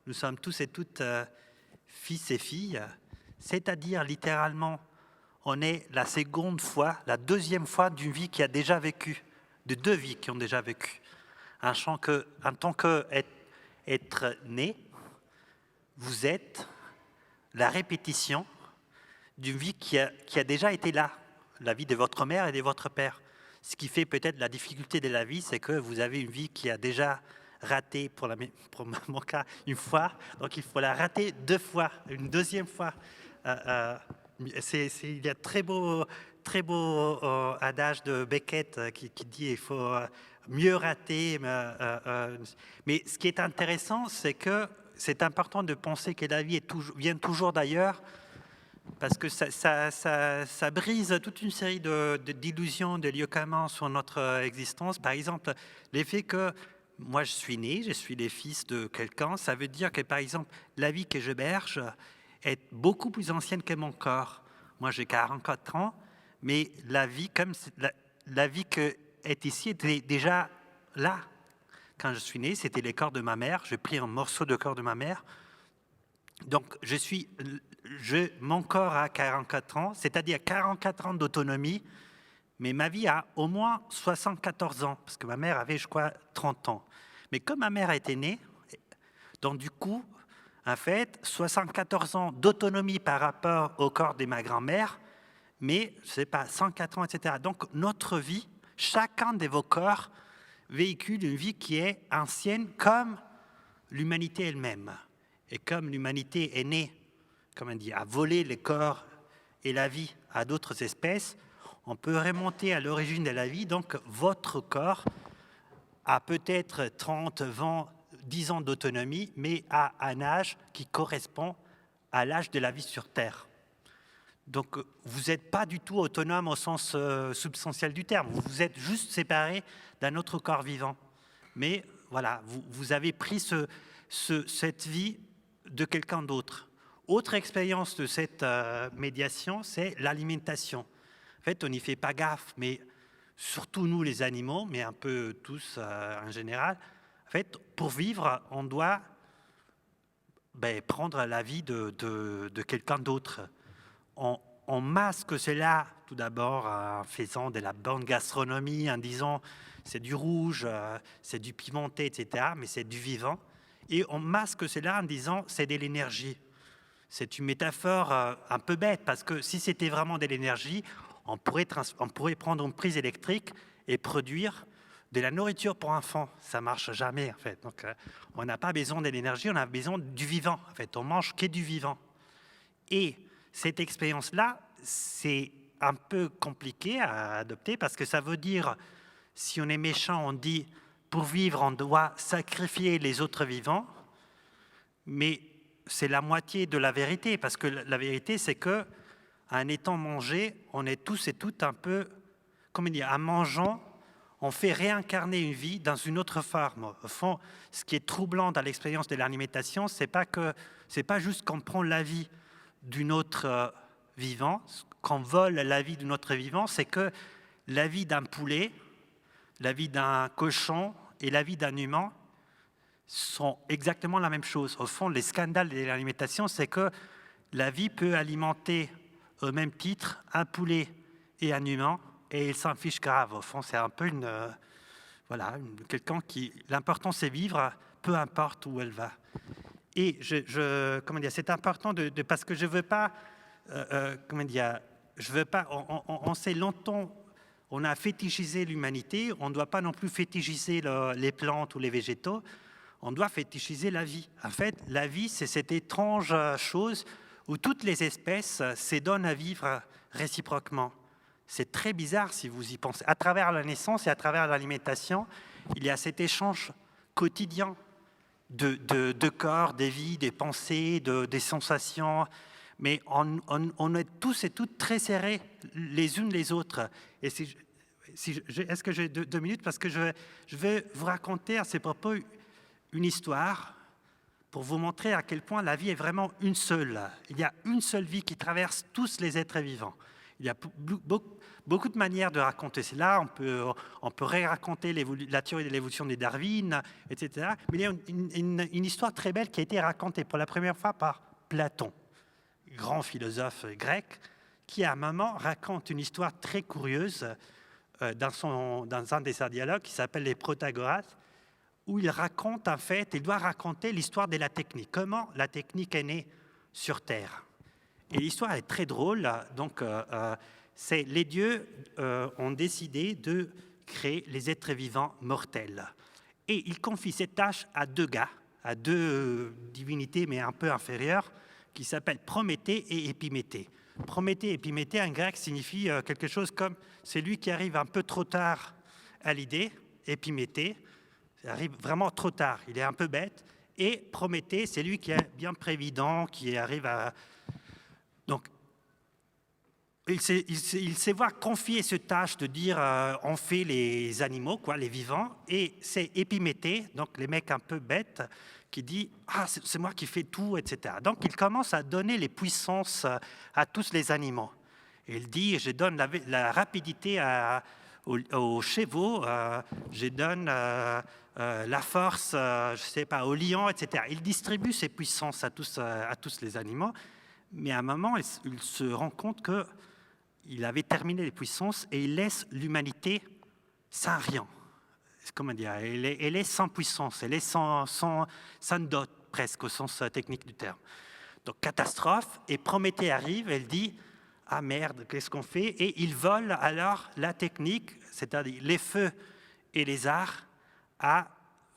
Nous sommes tous et toutes fils et filles, c'est-à-dire littéralement, on est la seconde fois, la deuxième fois d'une vie qui a déjà vécu, de deux vies qui ont déjà vécu. En tant qu'être né, vous êtes la répétition d'une vie qui a déjà été là, la vie de votre mère et de votre père. Ce qui fait peut-être la difficulté de la vie, c'est que vous avez une vie qui a déjà raté, pour mon cas, une fois, donc il faut la rater deux fois, une deuxième fois. Il y a très beau adage de Beckett qui dit qu'il faut mieux rater. Mais ce qui est intéressant, c'est que c'est important de penser que la vie vient toujours d'ailleurs, parce que ça brise toute une série d'illusions, de lieux communs sur notre existence. Par exemple, l'effet que moi je suis né, je suis le fils de quelqu'un, ça veut dire que par exemple, la vie que je berge est beaucoup plus ancienne que mon corps. Moi j'ai 44 ans, mais la vie que est ici était déjà là. Quand je suis né, c'était le corps de ma mère, j'ai pris un morceau de corps de ma mère. Donc mon corps a 44 ans, c'est-à-dire 44 ans d'autonomie, mais ma vie a au moins 74 ans, parce que ma mère avait, je crois, 30 ans. Mais comme ma mère était née, donc du coup, en fait, 74 ans d'autonomie par rapport au corps de ma grand-mère, mais, je ne sais pas, 104 ans, etc. Donc, notre vie, chacun de vos corps véhicule une vie qui est ancienne comme l'humanité elle-même. Et comme l'humanité est née, comme on dit, à voler les corps et la vie à d'autres espèces, on peut remonter à l'origine de la vie. Donc, votre corps a peut-être 30, 20, 10 ans d'autonomie, mais à un âge qui correspond à l'âge de la vie sur Terre. Donc, vous n'êtes pas du tout autonome au sens substantiel du terme. Vous êtes juste séparé d'un autre corps vivant. Mais voilà, vous avez pris cette vie de quelqu'un d'autre. Autre expérience de cette médiation, c'est l'alimentation. En fait, on n'y fait pas gaffe, mais surtout nous les animaux, mais un peu tous en général, en fait, pour vivre, on doit prendre la vie de quelqu'un d'autre. On masque cela tout d'abord en faisant de la bonne gastronomie, en disant c'est du rouge, c'est du pimenté, etc., mais c'est du vivant. Et on masque cela en disant c'est de l'énergie. C'est une métaphore un peu bête, parce que si c'était vraiment de l'énergie, on pourrait prendre une prise électrique et produire de la nourriture pour enfants. Ça ne marche jamais, en fait. Donc, on n'a pas besoin de l'énergie, on a besoin du vivant. En fait, on mange que du vivant. Et cette expérience-là, c'est un peu compliqué à adopter, parce que ça veut dire, si on est méchant, on dit, pour vivre, on doit sacrifier les autres vivants, mais c'est la moitié de la vérité, parce que la vérité, c'est que en étant mangé, on est tous et toutes un peu, comment dire, en mangeant, on fait réincarner une vie dans une autre forme. Au fond, ce qui est troublant dans l'expérience de l'alimentation, c'est pas juste qu'on prend la vie d'un autre vivant, qu'on vole la vie d'un autre vivant, c'est que la vie d'un poulet, la vie d'un cochon et la vie d'un humain sont exactement la même chose. Au fond, les scandales de l'alimentation, c'est que la vie peut alimenter au même titre un poulet et un humain, et il s'en fiche grave. Au fond, c'est un peu quelqu'un qui... L'important, c'est vivre, peu importe où elle va. Et c'est important parce que je veux pas... On sait longtemps, on a fétichisé l'humanité, on ne doit pas non plus fétichiser les plantes ou les végétaux, on doit fétichiser la vie. En fait, la vie, c'est cette étrange chose où toutes les espèces se donnent à vivre réciproquement. C'est très bizarre si vous y pensez. À travers la naissance et à travers l'alimentation, il y a cet échange quotidien de corps, des vies, des pensées, des sensations. Mais on est tous et toutes très serrés les unes les autres. Et est-ce que j'ai 2 minutes? Parce que je vais vous raconter à ces propos une histoire pour vous montrer à quel point la vie est vraiment une seule. Il y a une seule vie qui traverse tous les êtres vivants. Il y a beaucoup de manières de raconter cela. On peut raconter la théorie de l'évolution de Darwin, etc. Mais il y a une histoire très belle qui a été racontée pour la première fois par Platon, grand philosophe grec, qui à un moment raconte une histoire très curieuse dans un de ses dialogues qui s'appelle les Protagoras, où il raconte en fait, il doit raconter l'histoire de la technique, comment la technique est née sur Terre. Et l'histoire est très drôle. Donc, les dieux ont décidé de créer les êtres vivants mortels. Et ils confient cette tâche à 2 gars, à 2 divinités, mais un peu inférieures, qui s'appellent Prométhée et Épiméthée. Prométhée et Épiméthée, en grec, signifie quelque chose comme celui qui arrive un peu trop tard à l'idée. Épiméthée, il arrive vraiment trop tard, il est un peu bête. Et Prométhée, c'est lui qui est bien prévident, qui arrive à... Donc, il se voit confier cette tâche de dire on fait les animaux, les vivants, et c'est Épiméthée, donc les mecs un peu bêtes, qui dit c'est moi qui fais tout, etc. Donc il commence à donner les puissances à tous les animaux. Et il dit je donne la rapidité aux chevaux, je donne la force, je sais pas, aux lions, etc. Il distribue ses puissances à tous les animaux. Mais à un moment, il se rend compte qu'il avait terminé les puissances et il laisse l'humanité sans rien. Comment dire, elle est sans puissance, elle est sans dot, presque, au sens technique du terme. Donc, catastrophe, et Prométhée arrive, elle dit ah merde, qu'est-ce qu'on fait? Et ils volent alors la technique, c'est-à-dire les feux et les arts, à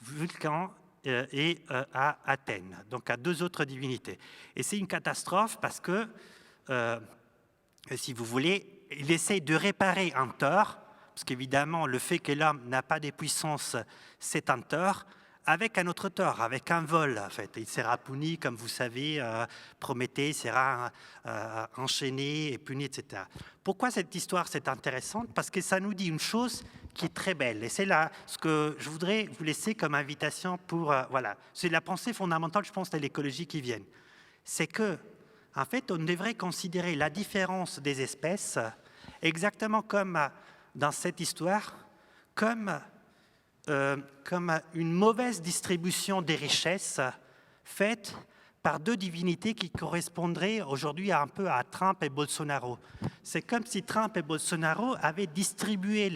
Vulcan et à Athènes, donc à 2 autres divinités. Et c'est une catastrophe parce que, si vous voulez, il essaye de réparer un tort, parce qu'évidemment, le fait que l'homme n'a pas de puissance, c'est un tort, avec un autre tort, avec un vol, en fait. Il sera puni, comme vous savez, Prométhée sera enchaîné et puni, etc. Pourquoi cette histoire c'est intéressante? Parce que ça nous dit une chose qui est très belle. Et c'est là ce que je voudrais vous laisser comme invitation pour... voilà, c'est la pensée fondamentale, je pense, de l'écologie qui vient. C'est que, en fait, on devrait considérer la différence des espèces exactement comme dans cette histoire, comme une mauvaise distribution des richesses faite par 2 divinités qui correspondraient aujourd'hui un peu à Trump et Bolsonaro. C'est comme si Trump et Bolsonaro avaient distribué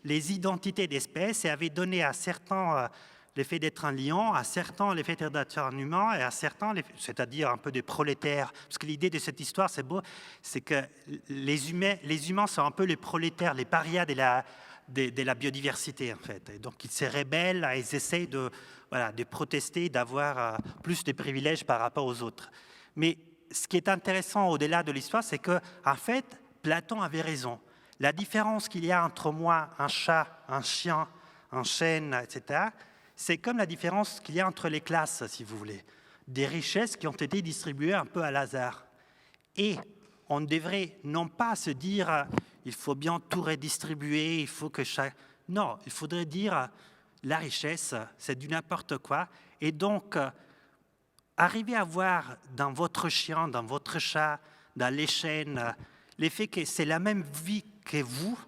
les identités d'espèces et avaient donné à certains l'effet d'être un lion, à certains l'effet d'être un humain et à certains, c'est-à-dire un peu des prolétaires. Parce que l'idée de cette histoire, c'est beau, c'est que les humains sont un peu les prolétaires, les parias de la biodiversité, en fait. Et donc, ils se rebellent, ils essayent de protester, d'avoir plus de privilèges par rapport aux autres. Mais ce qui est intéressant au-delà de l'histoire, c'est que, en fait, Platon avait raison. La différence qu'il y a entre moi, un chat, un chien, un chêne, etc., c'est comme la différence qu'il y a entre les classes, si vous voulez. Des richesses qui ont été distribuées un peu à hasard. Et on devrait non pas se dire il faut bien tout redistribuer, il faut que chaque... Non, il faudrait dire la richesse, c'est du n'importe quoi. Et donc, arriver à voir dans votre chien, dans votre chat, dans les chênes, l'effet que c'est la même vie que vous,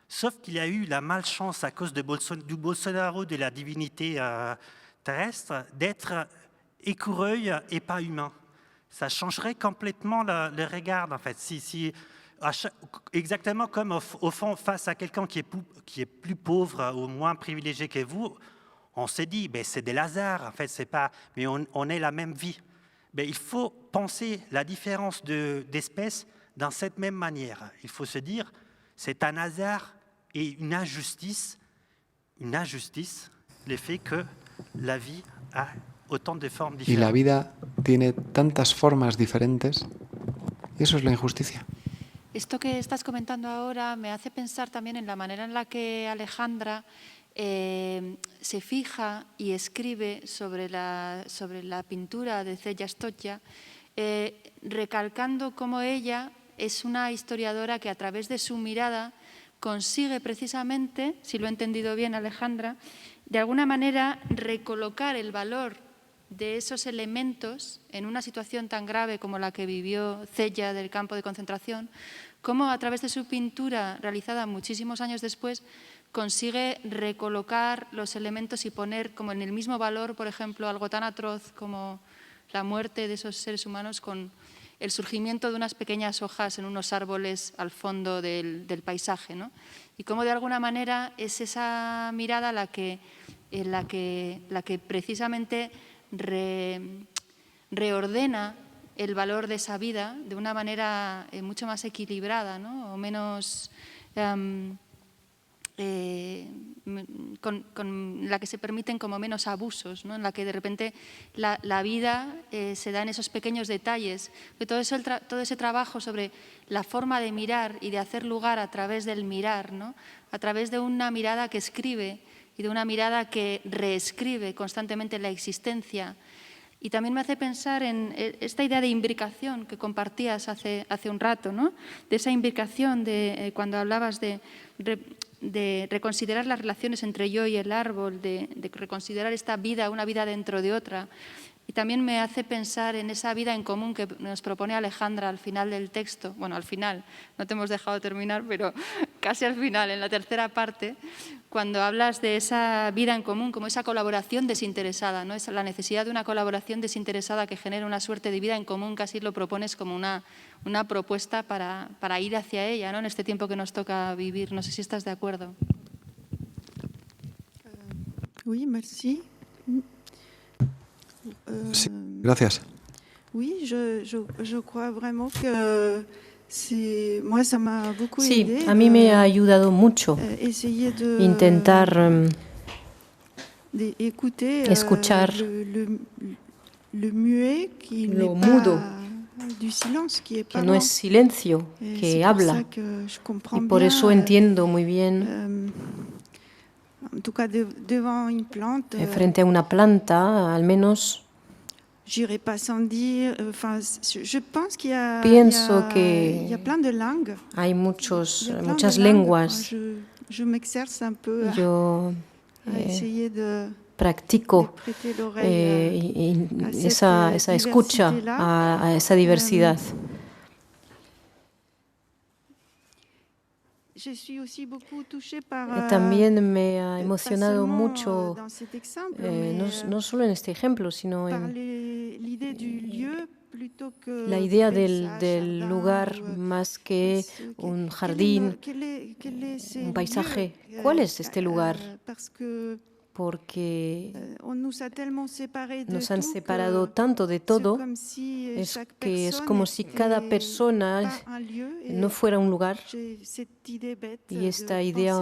sauf qu'il y a eu la malchance à cause du Bolsonaro, de la divinité terrestre, d'être écureuil et pas humain. Ça changerait complètement le regard, en fait. Exactement comme, au fond, face à quelqu'un qui est plus pauvre ou moins privilégié que vous, on s'est dit, c'est de hasard, en fait, c'est pas... Mais on est la même vie. Il faut penser la différence d'espèces dans cette même manière. Il faut se dire, c'est un hasard et une injustice, le fait que la vie a autant de formas diferentes. Y la vida tiene tantas formas diferentes, y eso es la injusticia. Esto que estás comentando ahora me hace pensar también en la manera en la que Alejandra se fija y escribe sobre la pintura de Cella Stoja, recalcando cómo ella es una historiadora que a través de su mirada consigue precisamente, si lo he entendido bien Alejandra, de alguna manera recolocar el valor de esos elementos en una situación tan grave como la que vivió Cella del campo de concentración, cómo a través de su pintura realizada muchísimos años después consigue recolocar los elementos y poner como en el mismo valor, por ejemplo, algo tan atroz como la muerte de esos seres humanos con el surgimiento de unas pequeñas hojas en unos árboles al fondo del paisaje, ¿no? Y cómo de alguna manera es esa mirada la que precisamente reordena el valor de esa vida de una manera mucho más equilibrada, ¿no? O menos... con la que se permiten como menos abusos, ¿no? En la que de repente la vida se da en esos pequeños detalles. Que todo ese trabajo sobre la forma de mirar y de hacer lugar a través del mirar, ¿no? A través de una mirada que escribe y de una mirada que reescribe constantemente la existencia. Y también me hace pensar en esta idea de imbricación que compartías hace un rato, ¿no? De esa imbricación de cuando hablabas de reconsiderar las relaciones entre yo y el árbol, de reconsiderar esta vida, una vida dentro de otra. Y también me hace pensar en esa vida en común que nos propone Alejandra al final del texto. Bueno, al final, no te hemos dejado terminar, pero casi al final, en la tercera parte, cuando hablas de esa vida en común como esa colaboración desinteresada, ¿no? Es la necesidad de una colaboración desinteresada que genera una suerte de vida en común, casi lo propones como una propuesta para ir hacia ella, ¿no? En este tiempo que nos toca vivir. No sé si estás de acuerdo. Oui, merci. Sí, gracias. Oui, je crois vraiment que Sí, a mí me ha ayudado mucho intentar escuchar lo mudo, que no es silencio, que habla. Y por eso entiendo muy bien, frente a una planta, al menos, pienso que hay muchas lenguas. Yo practico esa escucha a esa diversidad. También me ha emocionado mucho, no solo en este ejemplo, sino en la idea del lugar más que un jardín, un paisaje. ¿Cuál es este lugar? Porque nos han separado tanto de todo, es como si cada persona no fuera un lugar. Y esta idea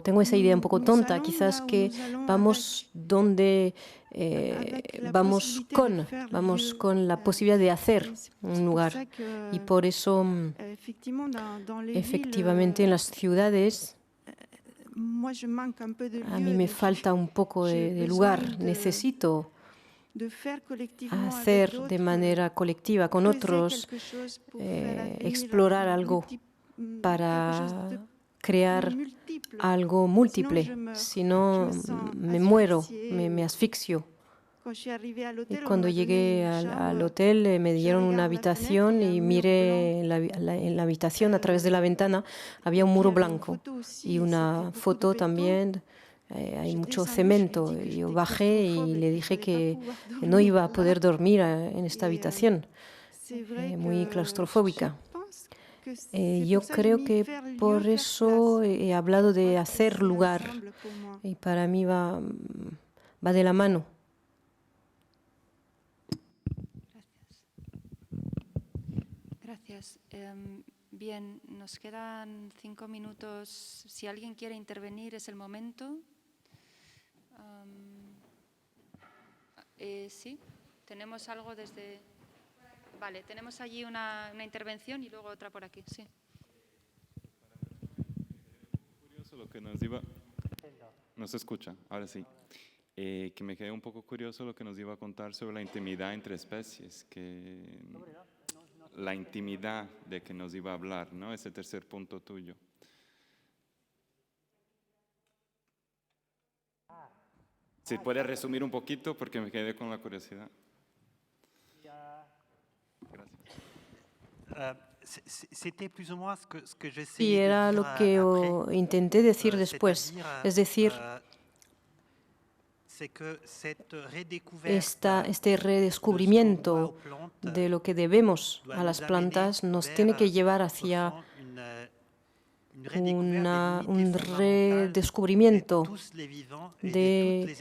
tengo esa idea un poco tonta, quizás, que vamos donde vamos con la posibilidad de hacer un lugar. Y por eso, efectivamente, en las ciudades, a mí me falta un poco de lugar. Necesito hacer de manera colectiva con otros, explorar algo para crear algo múltiple. Si no, me muero, me asfixio. Y cuando llegué al hotel me dieron una habitación y miré en la habitación a través de la ventana, había un muro blanco y una foto también. Hay mucho cemento. Yo bajé y le dije que no iba a poder dormir en esta habitación, muy claustrofóbica. Yo creo que por eso he hablado de hacer lugar, y para mí va de la mano. Gracias. Bien, nos quedan 5 minutos. Si alguien quiere intervenir, es el momento. Sí, tenemos algo desde... Vale, tenemos allí una intervención y luego otra por aquí. Sí. Curioso lo que nos iba... No se escucha, ahora sí. Que me quedé un poco curioso lo que nos iba a contar sobre la intimidad entre especies, la intimidad de que nos iba a hablar, ¿no? Ese tercer punto tuyo. Si puedes resumir un poquito, porque me quedé con la curiosidad. Sí, era lo que intenté decir después, es decir, este redescubrimiento de lo que debemos a las plantas nos tiene que llevar hacia un redescubrimiento de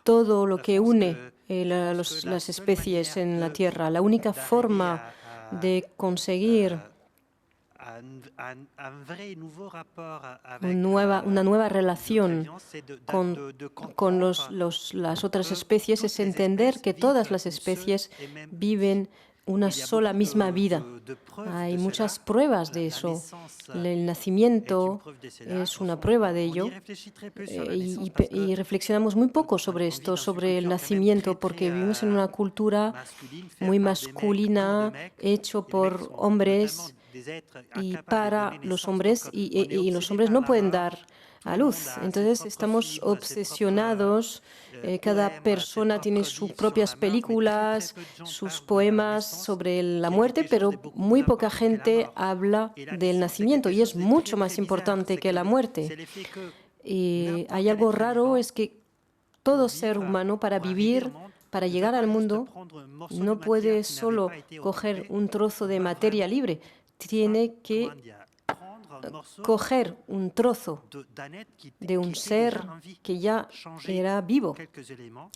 todo lo que une las especies en la Tierra. La única forma de conseguir una nueva relación con las otras especies es entender que todas las especies viven una sola misma vida. Hay muchas pruebas de eso. El nacimiento es una prueba de ello. Y reflexionamos muy poco sobre esto, sobre el nacimiento, porque vivimos en una cultura muy masculina, hecho por hombres y para los hombres, y los hombres no pueden dar a luz. Entonces estamos obsesionados, cada persona tiene sus propias películas, sus poemas sobre la muerte, pero muy poca gente habla del nacimiento y es mucho más importante que la muerte. Y hay algo raro, es que todo ser humano para vivir, para llegar al mundo, no puede solo coger un trozo de materia libre, tiene que coger un trozo de un ser que ya era vivo,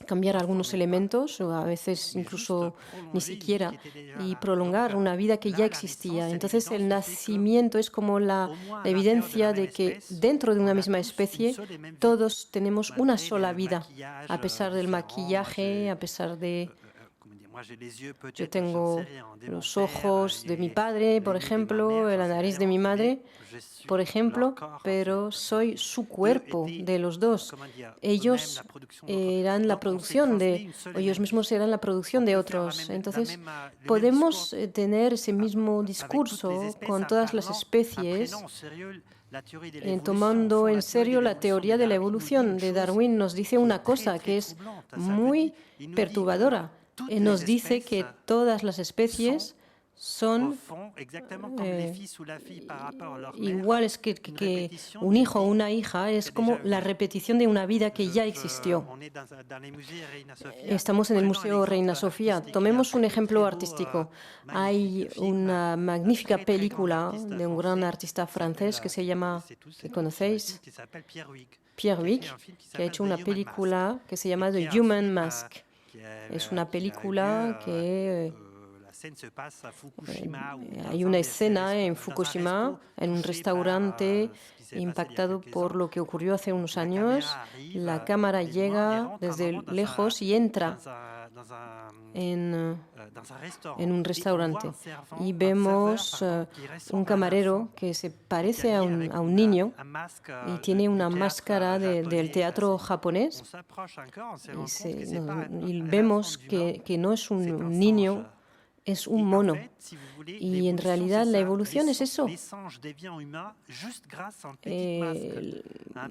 cambiar algunos elementos, o a veces incluso ni siquiera, y prolongar una vida que ya existía. Entonces el nacimiento es como la evidencia de que dentro de una misma especie todos tenemos una sola vida, a pesar del maquillaje, a pesar de... Yo tengo los ojos de mi padre, por ejemplo, la nariz de mi madre, por ejemplo, pero soy su cuerpo de los dos. Ellos eran la producción ellos mismos eran la producción de otros. Entonces, podemos tener ese mismo discurso con todas las especies, tomando en serio la teoría de la evolución de Darwin. Nos dice una cosa que es muy perturbadora. Nos dice que todas las especies son iguales que un hijo o una hija, es como la repetición de una vida que ya existió. Estamos en el Museo Reina Sofía. Tomemos un ejemplo artístico. Hay una magnífica película de un gran artista francés que se llama, que conocéis, Pierre Huyghe, que ha hecho una película que se llama The Human Mask. Es una película que hay una escena en Fukushima, en un restaurante impactado por lo que ocurrió hace unos años. La cámara llega desde lejos y entra en un restaurante y vemos un camarero que se parece a un niño y tiene una máscara del teatro japonés y vemos que no es un niño, es un mono. Y en realidad la evolución es eso.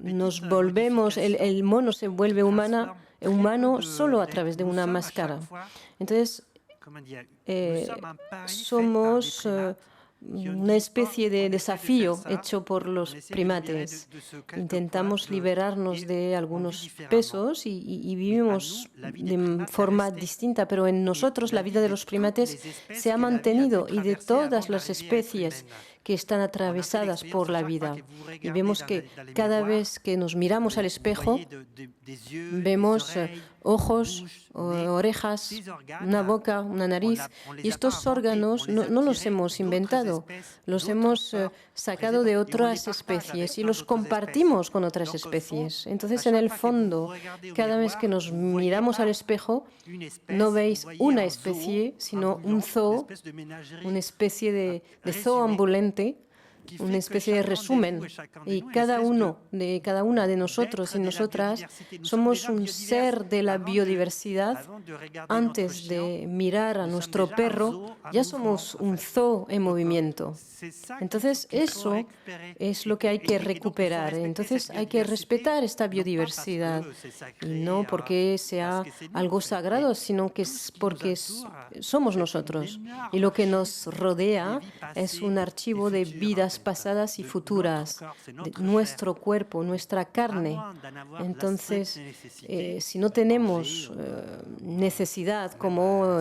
Nos volvemos, el mono se vuelve humano solo a través de una máscara. Entonces, somos una especie de desafío hecho por los primates. Intentamos liberarnos de algunos pesos y vivimos de forma distinta, pero en nosotros la vida de los primates se ha mantenido y de todas las especies que están atravesadas por la vida. Y vemos que cada vez que nos miramos al espejo, vemos ojos, orejas, una boca, una nariz. Y estos órganos no los hemos inventado, los hemos sacado de otras especies y los compartimos con otras especies. Entonces, en el fondo, cada vez que nos miramos al espejo, no veis una especie, sino un zoo, una especie de zoo ambulante, una especie de resumen, y cada una de nosotros y nosotras somos un ser de la biodiversidad. Antes de mirar a nuestro perro, ya somos un zoo en movimiento. Entonces, eso es lo que hay que recuperar. Entonces, hay que respetar esta biodiversidad, y no porque sea algo sagrado, sino que es porque somos nosotros. Y lo que nos rodea es un archivo de vidas pasadas y futuras, de nuestro cuerpo, nuestra carne. Entonces, si no tenemos necesidad como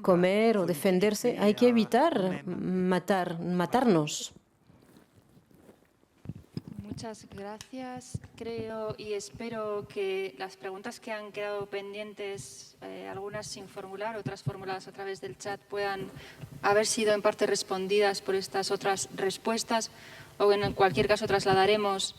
comer o defenderse, hay que evitar matarnos. Muchas gracias. Creo y espero que las preguntas que han quedado pendientes, algunas sin formular, otras formuladas a través del chat, puedan haber sido en parte respondidas por estas otras respuestas, o en cualquier caso trasladaremos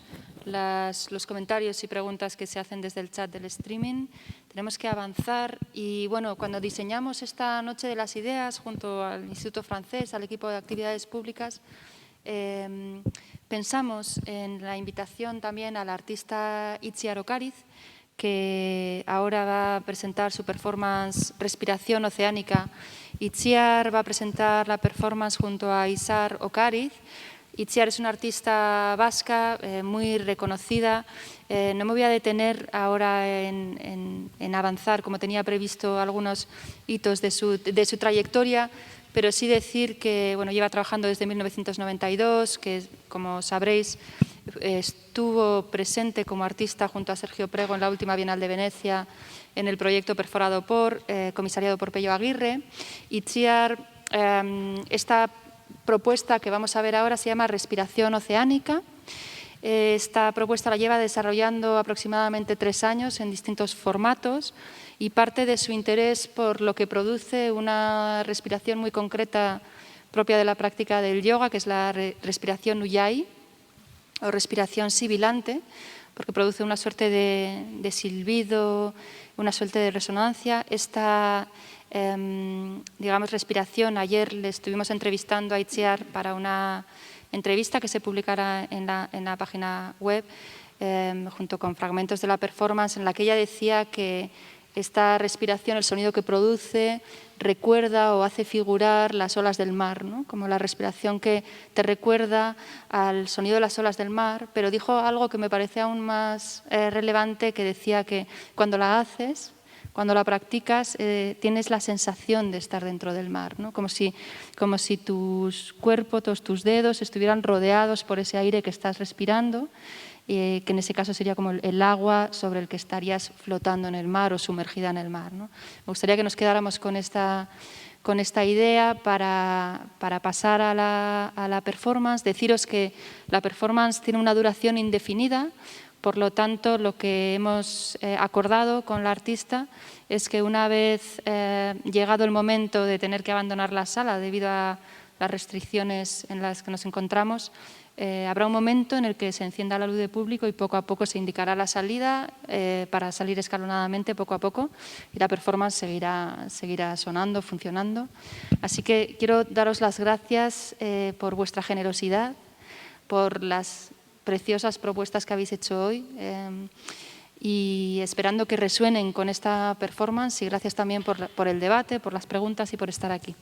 los comentarios y preguntas que se hacen desde el chat del streaming. Tenemos que avanzar y, bueno, cuando diseñamos esta Noche de las Ideas junto al Instituto Francés, al equipo de actividades públicas, pensamos en la invitación también al artista Itziar Ocariz, que ahora va a presentar su performance Respiración Oceánica. Itziar va a presentar la performance junto a Isar Ocariz. Itziar es una artista vasca muy reconocida. No me voy a detener ahora en avanzar, como tenía previsto, algunos hitos de su trayectoria, pero sí decir que lleva trabajando desde 1992, que, como sabréis, estuvo presente como artista junto a Sergio Prego en la última Bienal de Venecia en el proyecto Perforado por, comisariado por Pello Aguirre. Itziar está propuesta que vamos a ver ahora se llama respiración oceánica. Esta propuesta la lleva desarrollando aproximadamente 3 años en distintos formatos y parte de su interés por lo que produce una respiración muy concreta propia de la práctica del yoga, que es la respiración Ujjayi o respiración sibilante, porque produce una suerte de silbido, una suerte de resonancia. Esta digamos, respiración, ayer le estuvimos entrevistando a Itziar para una entrevista que se publicará en la página web, junto con fragmentos de la performance, en la que ella decía que esta respiración, el sonido que produce, recuerda o hace figurar las olas del mar, ¿no? Como la respiración que te recuerda al sonido de las olas del mar, pero dijo algo que me parece aún más relevante, que decía que cuando la haces, cuando la practicas, tienes la sensación de estar dentro del mar, ¿no? Como si tus cuerpos, todos tus dedos estuvieran rodeados por ese aire que estás respirando, que en ese caso sería como el agua sobre el que estarías flotando en el mar o sumergida en el mar, ¿no? Me gustaría que nos quedáramos con esta idea para pasar a la performance. Deciros que la performance tiene una duración indefinida. Por lo tanto, lo que hemos acordado con la artista es que una vez llegado el momento de tener que abandonar la sala debido a las restricciones en las que nos encontramos, habrá un momento en el que se encienda la luz de público y poco a poco se indicará la salida para salir escalonadamente poco a poco y la performance seguirá sonando, funcionando. Así que quiero daros las gracias por vuestra generosidad, por las preciosas propuestas que habéis hecho hoy y esperando que resuenen con esta performance y gracias también por el debate, por las preguntas y por estar aquí.